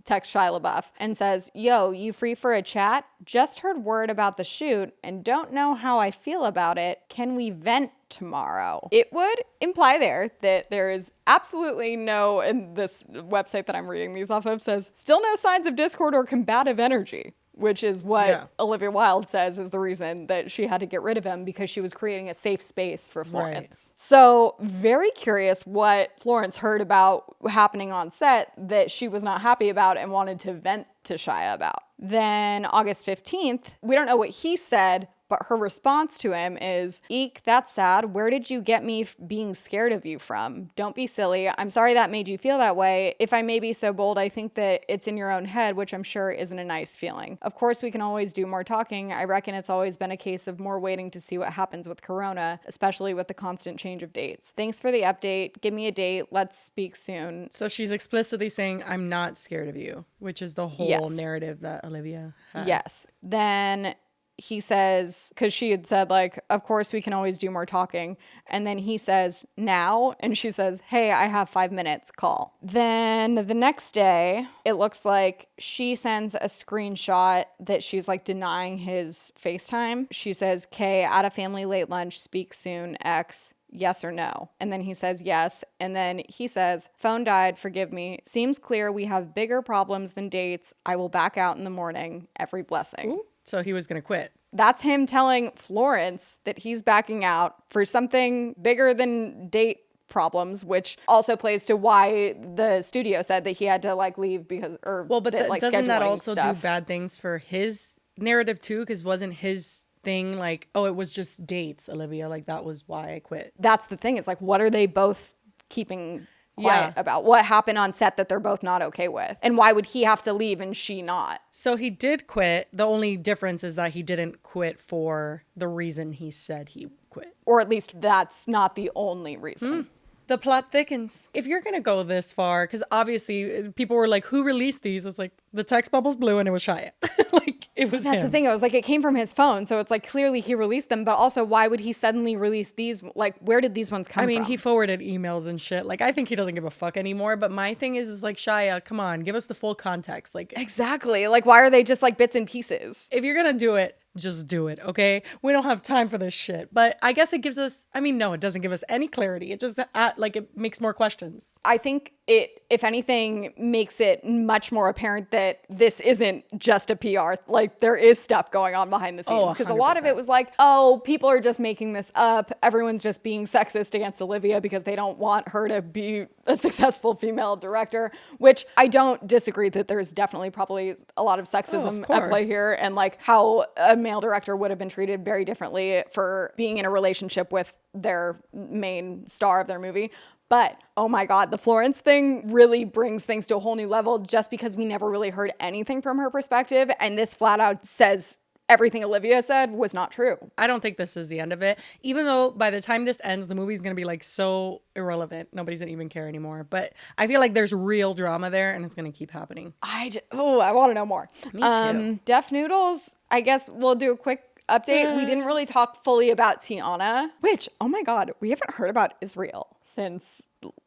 LaBeouf and says, "Yo, you free for a chat? Just heard word about the shoot and don't know how I feel about it. Can we vent tomorrow?" It would imply there that there is absolutely no, and this website that I'm reading these off of says, still no signs of discord or combative energy, which is what Olivia Wilde says is the reason that she had to get rid of him, because she was creating a safe space for Florence. Right. So very curious what Florence heard about happening on set that she was not happy about and wanted to vent to Shia about. Then August 15th, we don't know what he said, but her response to him is, "Eek, that's sad. Where did you get me being scared of you from? Don't be silly. I'm sorry that made you feel that way. If I may be so bold, I think that it's in your own head, which I'm sure isn't a nice feeling. Of course, we can always do more talking. I reckon it's always been a case of more waiting to see what happens with Corona, especially with the constant change of dates. Thanks for the update. Give me a date. Let's speak soon." So she's explicitly saying, "I'm not scared of you," which is the whole narrative that Olivia had. Yes. Then he says, because she had said, like, "Of course we can always do more talking." And then he says, "Now?" And she says, "Hey, I have 5 minutes, call." Then the next day, it looks like she sends a screenshot that she's like denying his FaceTime. She says, "K, at a family late lunch, speak soon, X. Yes or no?" And then he says yes. And then he says, "Phone died, forgive me. Seems clear we have bigger problems than dates. I will back out in the morning. Every blessing." Ooh. So he was going to quit. That's him telling Florence that he's backing out for something bigger than date problems, which also plays to why the studio said that he had to like leave because, or Well, but that, like, doesn't that scheduling also stuff. do bad things for his narrative too? Because wasn't his thing like, oh, it was just dates, Olivia, like that was why I quit? That's the thing. Is like, what are they both keeping quiet about? What happened on set that they're both not okay with? And why would he have to leave and she not? So he did quit. The only difference is that he didn't quit for the reason he said he quit. Or at least that's not the only reason. The plot thickens. If you're going to go this far, because obviously people were like, who released these? It's like the text bubbles blew and it was Shia. Like it was That's him. the thing. It was like it came from his phone. So it's like clearly he released them. But also, why would he suddenly release these? Like, where did these ones come from? He forwarded emails and shit. Like, I think he doesn't give a fuck anymore. But my thing is like, Shia, come on, give us the full context. Like, Exactly. Like, why are they just like bits and pieces? if you're going to do it, just do it, okay? We don't have time for this shit. But I guess it gives us, no, it doesn't give us any clarity. It just, like, it makes more questions. I think it, if anything, makes it much more apparent that this isn't just a PR. Like, there is stuff going on behind the scenes. Because a lot of it was like, oh, people are just making this up. Everyone's just being sexist against Olivia because they don't want her to be a successful female director, which I don't disagree that there's definitely probably a lot of sexism at play here, and like how a male director would have been treated very differently for being in a relationship with their main star of their movie. But, oh my God, the Florence thing really brings things to a whole new level just because we never really heard anything from her perspective. And this flat out says everything Olivia said was not true. I don't think this is the end of it. Even though by the time this ends, the movie's going to be like so irrelevant. Nobody's going to even care anymore. But I feel like there's real drama there and it's going to keep happening. I want to know more. Me too. Def Noodles, I guess we'll do a quick update. We didn't really talk fully about Tiana, which, oh my God, we haven't heard about Israel since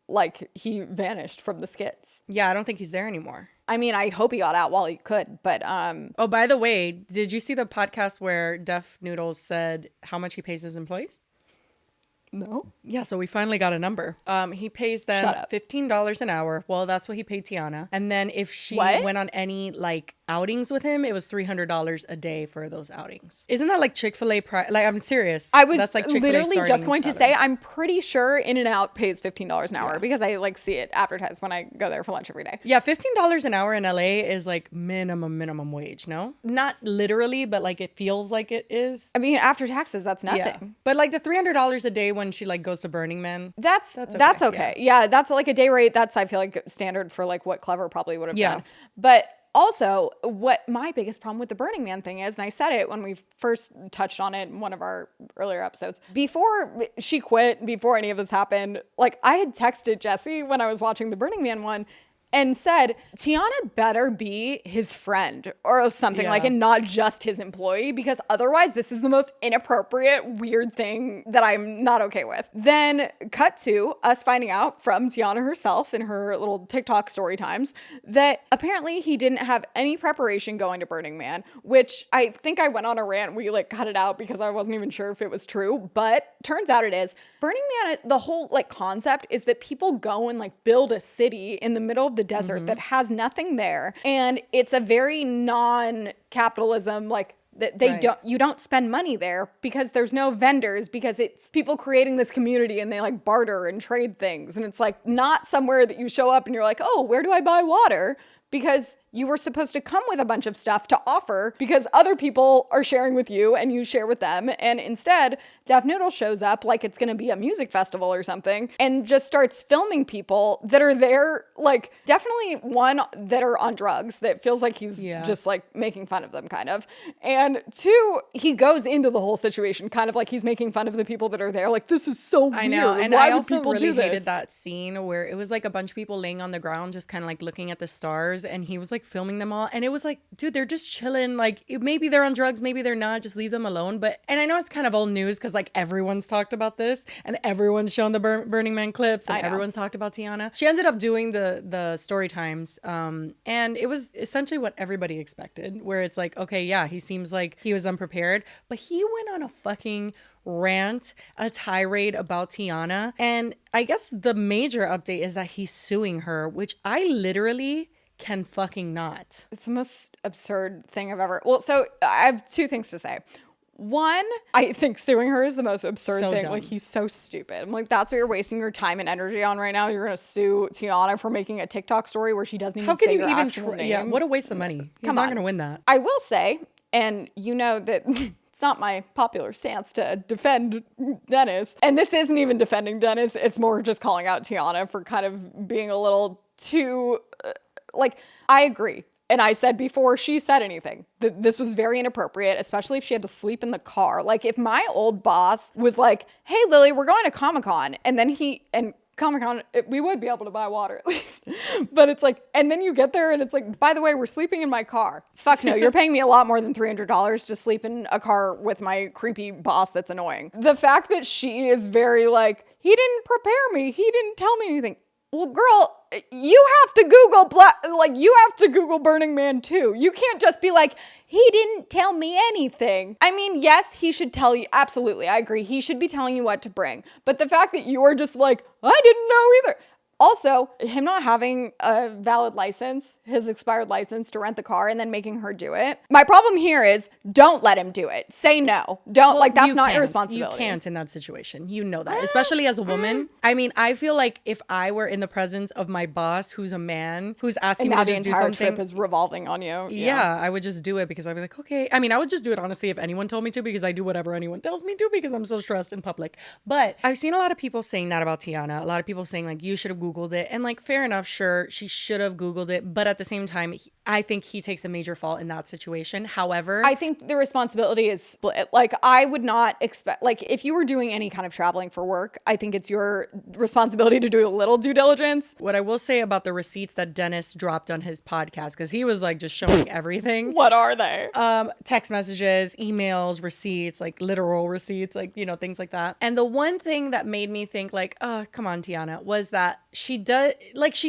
like he vanished from the skits. Yeah, I don't think he's there anymore. I mean, I hope he got out while he could, but Oh, by the way, did you see the podcast where Def Noodles said how much he pays his employees? no. Yeah, so we finally got a number. He pays them Shut up. $15 an hour. Well, that's what he paid Tiana. And then if she What? went on any like outings with him, it was $300 a day for those outings. Isn't that like Chick-fil-A like, I'm serious. I was That's like Chick-fil-A literally starting just going to salary. say, I'm pretty sure In-N-Out pays $15 an hour because I like see it advertised when I go there for lunch every day. Yeah, $15 an hour in LA is like minimum wage, no? Not literally, but like it feels like it is. I mean, after taxes, that's nothing. Yeah. But like the $300 a day when she like goes to Burning Man. That's okay, okay. Yeah, that's like a day rate. That's, I feel like, standard for like what Clever probably would have Yeah. done. But also, what my biggest problem with the Burning Man thing is, and I said it when we first touched on it in one of our earlier episodes, before she quit, before any of this happened, like I had texted Jessi when I was watching the Burning Man one and said, Tiana better be his friend or something like, and not just his employee, because otherwise this is the most inappropriate, weird thing that I'm not okay with. Then cut to us finding out from Tiana herself in her little TikTok story times that apparently he didn't have any preparation going to Burning Man, which I think I went on a rant. We like cut it out because I wasn't even sure if it was true, but turns out it is. Burning Man, the whole like concept is that people go and like build a city in the middle of the desert that has nothing there, and it's a very non-capitalism like that they you don't spend money there because there's no vendors, because it's people creating this community and they like barter and trade things, and it's like not somewhere that you show up and you're like, oh, where do I buy water? Because you were supposed to come with a bunch of stuff to offer because other people are sharing with you and you share with them. And instead, Def Noodle shows up like it's going to be a music festival or something and just starts filming people that are there, like definitely one that are on drugs that feels like he's just like making fun of them kind of. And two, he goes into the whole situation kind of like he's making fun of the people that are there. Like, this is so weird. I know. And why I would also people really do this? hated that scene where it was like a bunch of people laying on the ground just kind of like looking at the stars, and he was like filming them all, and it was like, dude, they're just chilling. Like maybe they're on drugs, maybe they're not, just leave them alone. But and I know it's kind of old news because like everyone's talked about this and everyone's shown the Burning Man clips and everyone's talked about Tiana. She ended up doing the story times, and it was essentially what everybody expected, where it's like, okay, yeah, he seems like he was unprepared, but he went on a fucking rant, a tirade about Tiana. And I guess the major update is that he's suing her, which I literally can fucking not. It's the most absurd thing I've ever. Well, so I have two things to say. One, I think suing her is the most absurd So thing. dumb. Like, he's so stupid. I'm like, that's what you're wasting your time and energy on right now. You're going to sue Tiana for making a TikTok story where she doesn't even How can say you your even actual name. Yeah, what a waste of money. He's Come not on. going to win that. I will say, and you know that it's not my popular stance to defend Dennis. And this isn't even defending Dennis. It's more just calling out Tiana for kind of being a little too, I agree. And I said before she said anything that this was very inappropriate, especially if she had to sleep in the car. Like, if my old boss was like, hey, Lily, we're going to Comic-Con. And then Comic-Con, we would be able to buy water at least. But it's like, and then you get there and it's like, by the way, we're sleeping in my car. Fuck no, you're paying me a lot more than $300 to sleep in a car with my creepy boss that's annoying. The fact that she is very like, he didn't prepare me. He didn't tell me anything. Well, girl, you have to Google Burning Man too. You can't just be like, he didn't tell me anything. I mean, yes, he should tell you. Absolutely, I agree. He should be telling you what to bring. But the fact that you are just like, I didn't know either. Also, him not having a valid license, his expired license to rent the car and then making her do it. My problem here is don't let him do it. Say no. Don't, that's not your responsibility. You can't in that situation. You know that, especially as a woman. I mean, I feel like if I were in the presence of my boss, who's a man, who's asking me to just do something. And now the entire trip is revolving on you. Yeah, I would just do it because I'd be like, okay. I mean, I would just do it honestly if anyone told me to, because I do whatever anyone tells me to because I'm so stressed in public. But I've seen a lot of people saying that about Tiana. A lot of people saying like, you should have Googled it. And like, fair enough, sure, she should have Googled it. But at the same time, I think he takes a major fault in that situation. However, I think the responsibility is split. Like, I would not expect, like, if you were doing any kind of traveling for work, I think it's your responsibility to do a little due diligence. What I will say about the receipts that Dennis dropped on his podcast, because he was like just showing everything. What are they? Text messages, emails, receipts, like literal receipts, like, you know, things like that. And the one thing that made me think like, oh, come on, Tiana, was that she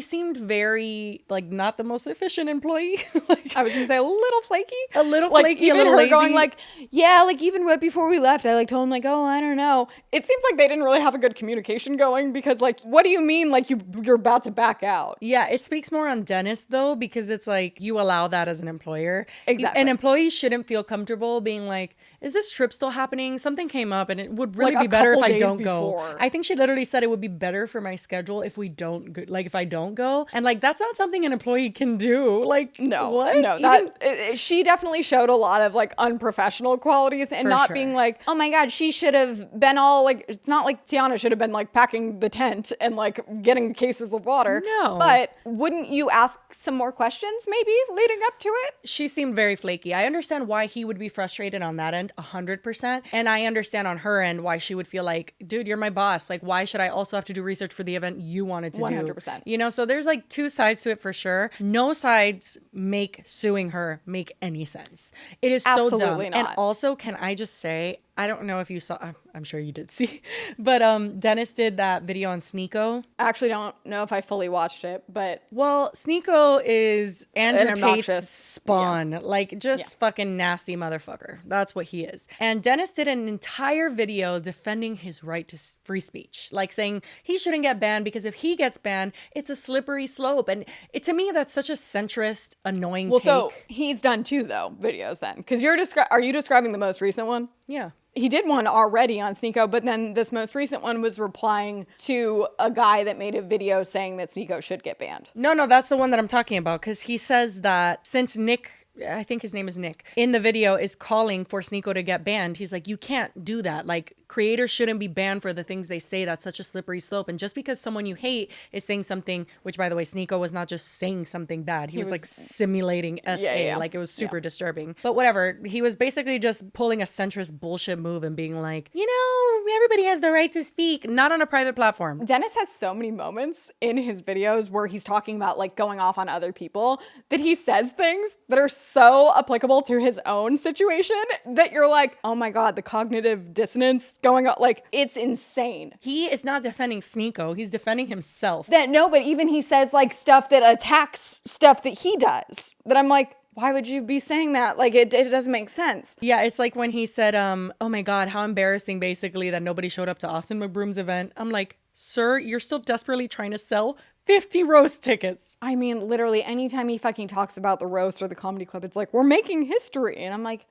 seemed very like not the most efficient employee. Like, I was gonna say a little flaky, a little lazy. Going like, yeah, like even right before we left, I like told him like, oh, I don't know. It seems like they didn't really have a good communication going because like, what do you mean like you're about to back out? Yeah, it speaks more on Dennis though, because it's like you allow that as an employer. Exactly. An employee shouldn't feel comfortable being like, is this trip still happening? Something came up and it would really be better if I don't go. I think she literally said it would be better for my schedule if we don't go, like if I don't go. And like, that's not something an employee can do. Like, no, what? No, she definitely showed a lot of like unprofessional qualities and not being like, oh my God, she should have been all like, it's not like Tiana should have been like packing the tent and like getting cases of water. No. But wouldn't you ask some more questions maybe leading up to it? She seemed very flaky. I understand why he would be frustrated on that end 100%. And I understand on her end why she would feel like, dude, you're my boss. Like, why should I also have to do research for the event you wanted to 100%. do? You know, so there's like two sides to it for sure. No sides make suing her make any sense. It is so dumb. Absolutely not. And also, can I just say, I don't know if you saw, I'm sure you did see, but Dennis did that video on Sneeko. I actually don't know if I fully watched it, but. Well, Sneeko is Andrew Tate's spawn, like just fucking nasty motherfucker. That's what he is. And Dennis did an entire video defending his right to free speech, like saying he shouldn't get banned because if he gets banned, it's a slippery slope. And to me, that's such a centrist, annoying take. So he's done two though videos then, because are you describing the most recent one? Yeah. He did one already on Sneeko, but then this most recent one was replying to a guy that made a video saying that Sneeko should get banned. No, that's the one that I'm talking about, because he says that since Nick, I think his name is Nick, in the video is calling for Sneeko to get banned, he's like, you can't do that. Like, creators shouldn't be banned for the things they say. That's such a slippery slope. And just because someone you hate is saying something, which by the way, Sneeko was not just saying something bad. He was like simulating SA. Like, it was super disturbing. But whatever. He was basically just pulling a centrist bullshit move and being like, you know, everybody has the right to speak, not on a private platform. Dennis has so many moments in his videos where he's talking about like going off on other people that he says things that are so applicable to his own situation that you're like, oh my God, the cognitive dissonance going on, like it's insane. He is not defending Sneeko, he's defending himself. But even he says like stuff that attacks stuff that he does, that I'm like, why would you be saying that? Like, it doesn't make sense. Yeah, it's like when he said, oh my God, how embarrassing basically that nobody showed up to Austin McBroom's event. I'm like, sir, you're still desperately trying to sell 50 roast tickets. I mean, literally anytime he fucking talks about the roast or the comedy club, it's like, we're making history. And I'm like,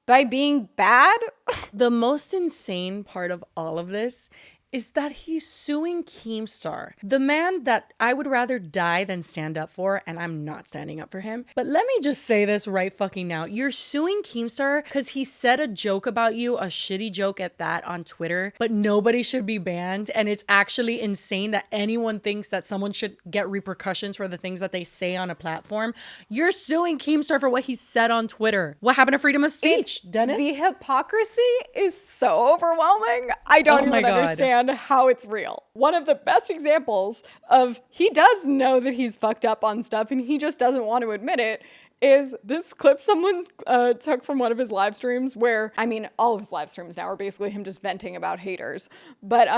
by being bad? The most insane part of all of this is that he's suing Keemstar, the man that I would rather die than stand up for, and I'm not standing up for him. But let me just say this right fucking now. You're suing Keemstar because he said a joke about you, a shitty joke at that on Twitter, but nobody should be banned. And it's actually insane that anyone thinks that someone should get repercussions for the things that they say on a platform. You're suing Keemstar for what he said on Twitter. What happened to freedom of speech, Dennis? The hypocrisy is so overwhelming. I don't even understand how it's real. One of the best examples of he does know that he's fucked up on stuff and he just doesn't want to admit it is this clip someone took from one of his live streams where, I mean, all of his live streams now are basically him just venting about haters. But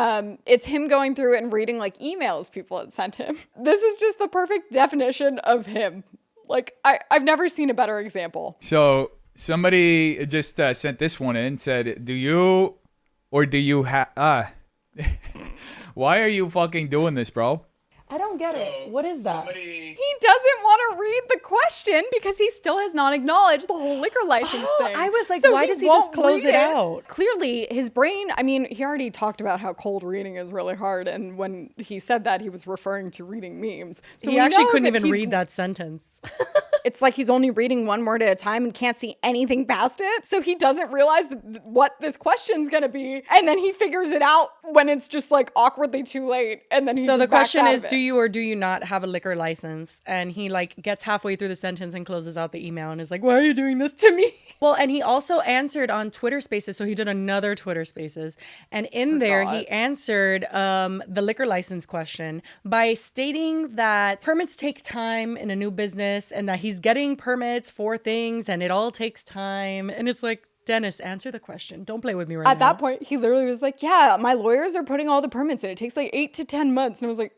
it's him going through and reading like emails people had sent him. This is just the perfect definition of him. Like, I've never seen a better example. So somebody just sent this one in, said, do you have... Why are you fucking doing this, bro? I don't get it. What is that? He doesn't want to read the question because he still has not acknowledged the whole liquor license thing. I was like, So why does he just close it out? Clearly, his brain, I mean, he already talked about how cold reading is really hard. And when he said that, he was referring to reading memes. So he actually couldn't even read that sentence. It's like he's only reading one word at a time and can't see anything past it. So he doesn't realize what this question's going to be. And then he figures it out when it's just like awkwardly too late. And then he So the question is, do do you or do you not have a liquor license? And he like gets halfway through the sentence and closes out the email and is like, why are you doing this to me? Well, and he also answered on Twitter Spaces. So he did another Twitter Spaces. And in there, he answered the liquor license question by stating that permits take time in a new business and that he's getting permits for things and it all takes time. And it's like, Dennis, answer the question. Don't play with me right now. At that point, he literally was like, yeah, my lawyers are putting all the permits in. It takes like 8 to 10 months. And I was like,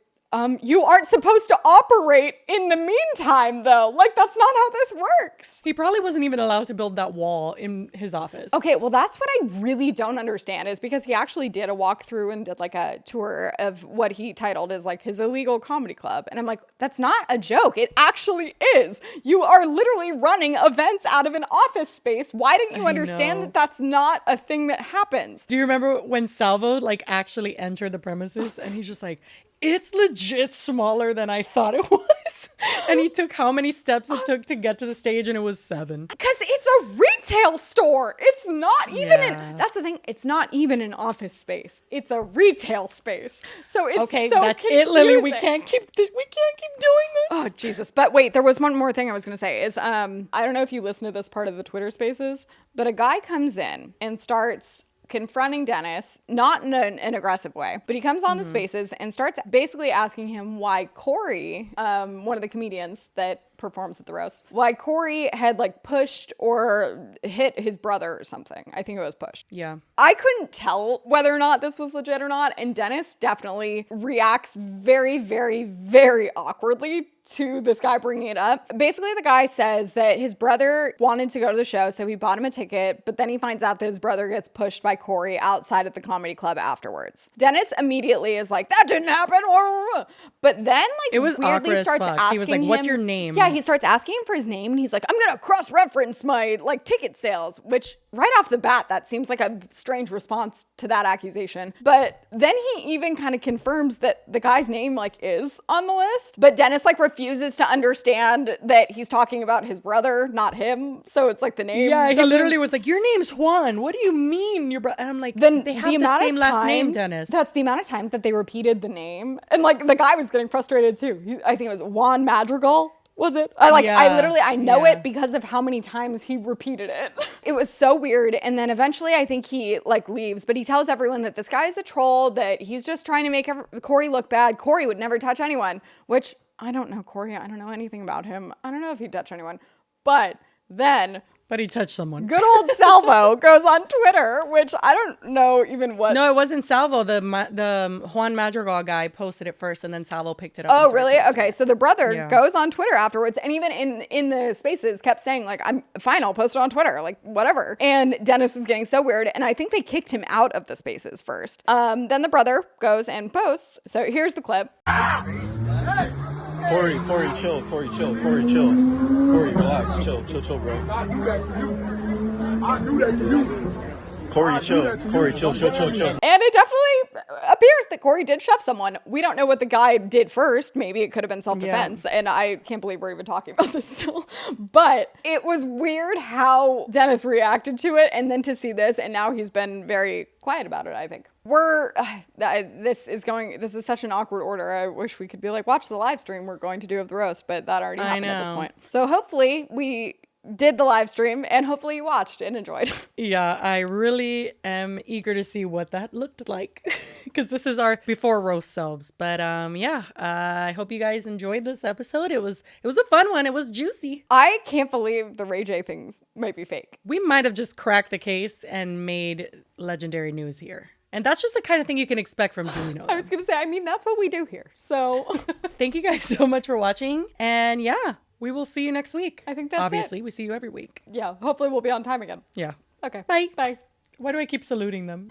you aren't supposed to operate in the meantime, though. Like, that's not how this works. He probably wasn't even allowed to build that wall in his office. Okay, well, that's what I really don't understand is because he actually did a walkthrough and did like a tour of what he titled as like his illegal comedy club. And I'm like, that's not a joke. It actually is. You are literally running events out of an office space. Why didn't you understand that that's not a thing that happens? Do you remember when Salvo like actually entered the premises and he's just like, it's legit smaller than I thought it was. And he took how many steps it took to get to the stage, and it was 7. Because it's a retail store. It's not even that's the thing. It's not even an office space. It's a retail space. So it's okay, so that's confusing. it, Lily. We can't keep this. We can't keep doing this. Oh, Jesus. But wait, there was one more thing I was going to say is, I don't know if you listen to this part of the Twitter Spaces, but a guy comes in and starts confronting Dennis, not in an aggressive way, but he comes on the Spaces and starts basically asking him why Corey, one of the comedians that performs at the roast, why Corey had like pushed or hit his brother or something. I think it was pushed. Yeah. I couldn't tell whether or not this was legit or not, and Dennis definitely reacts very, very, very awkwardly to this guy bringing it up. Basically, the guy says that his brother wanted to go to the show, so he bought him a ticket, but then he finds out that his brother gets pushed by Corey outside of the comedy club afterwards. Dennis immediately is like, that didn't happen. But then, like, it was weirdly starts asking he was like, what's your name? Yeah, he starts asking him for his name, and he's like, I'm gonna cross-reference my, like, ticket sales, which right off the bat, that seems like a strange response to that accusation. But then he even kind of confirms that the guy's name, like, is on the list. But Dennis, like, refuses to understand that he's talking about his brother, not him. So it's like the name. Yeah, he literally was like, your name's Juan. What do you mean your brother? And I'm like, then they have the same last name, Dennis. That's the amount of times that they repeated the name. And, like, the guy was getting frustrated, too. I think it was Juan Madrigal. Was it? I know it because of how many times he repeated it. It was so weird. And then eventually I think he like leaves, but he tells everyone that this guy is a troll, that he's just trying to make Corey look bad. Corey would never touch anyone, which I don't know Corey. I don't know anything about him. I don't know if he'd touch anyone, but then... But he touched someone. Good old Salvo goes on Twitter, which I don't know even what. No, it wasn't Salvo. The Juan Madrigal guy posted it first, and then Salvo picked it up. Oh, really? Okay, so the brother goes on Twitter afterwards, and even in the Spaces kept saying, like, I'm fine, I'll post it on Twitter, like, whatever. And Dennis was getting so weird, and I think they kicked him out of the Spaces first. Then the brother goes and posts. So here's the clip. Corey, chill. Corey, relax. Chill, bro. I do that to you. Corey, chill. Corey, chill. And it definitely appears that Corey did shove someone. We don't know what the guy did first. Maybe it could have been self-defense. Yeah. And I can't believe we're even talking about this still. But it was weird how Dennis reacted to it. And then to see this, and now he's been very quiet about it, I think. This is such an awkward order. I wish we could be like, watch the live stream we're going to do of the roast. But that already happened at this point. So hopefully we did the live stream and hopefully you watched and enjoyed. Yeah, I really am eager to see what that looked like because this is our before roast selves. But I hope you guys enjoyed this episode. It was a fun one. It was juicy. I can't believe the Ray J things might be fake. We might have just cracked the case and made legendary news here. And that's just the kind of thing you can expect from Do We Know Them. I was going to say, I mean, that's what we do here. So thank you guys so much for watching. And we will see you next week. I think that's Obviously, we see you every week. Yeah, hopefully we'll be on time again. Yeah. Okay. Bye. Bye. Why do I keep saluting them?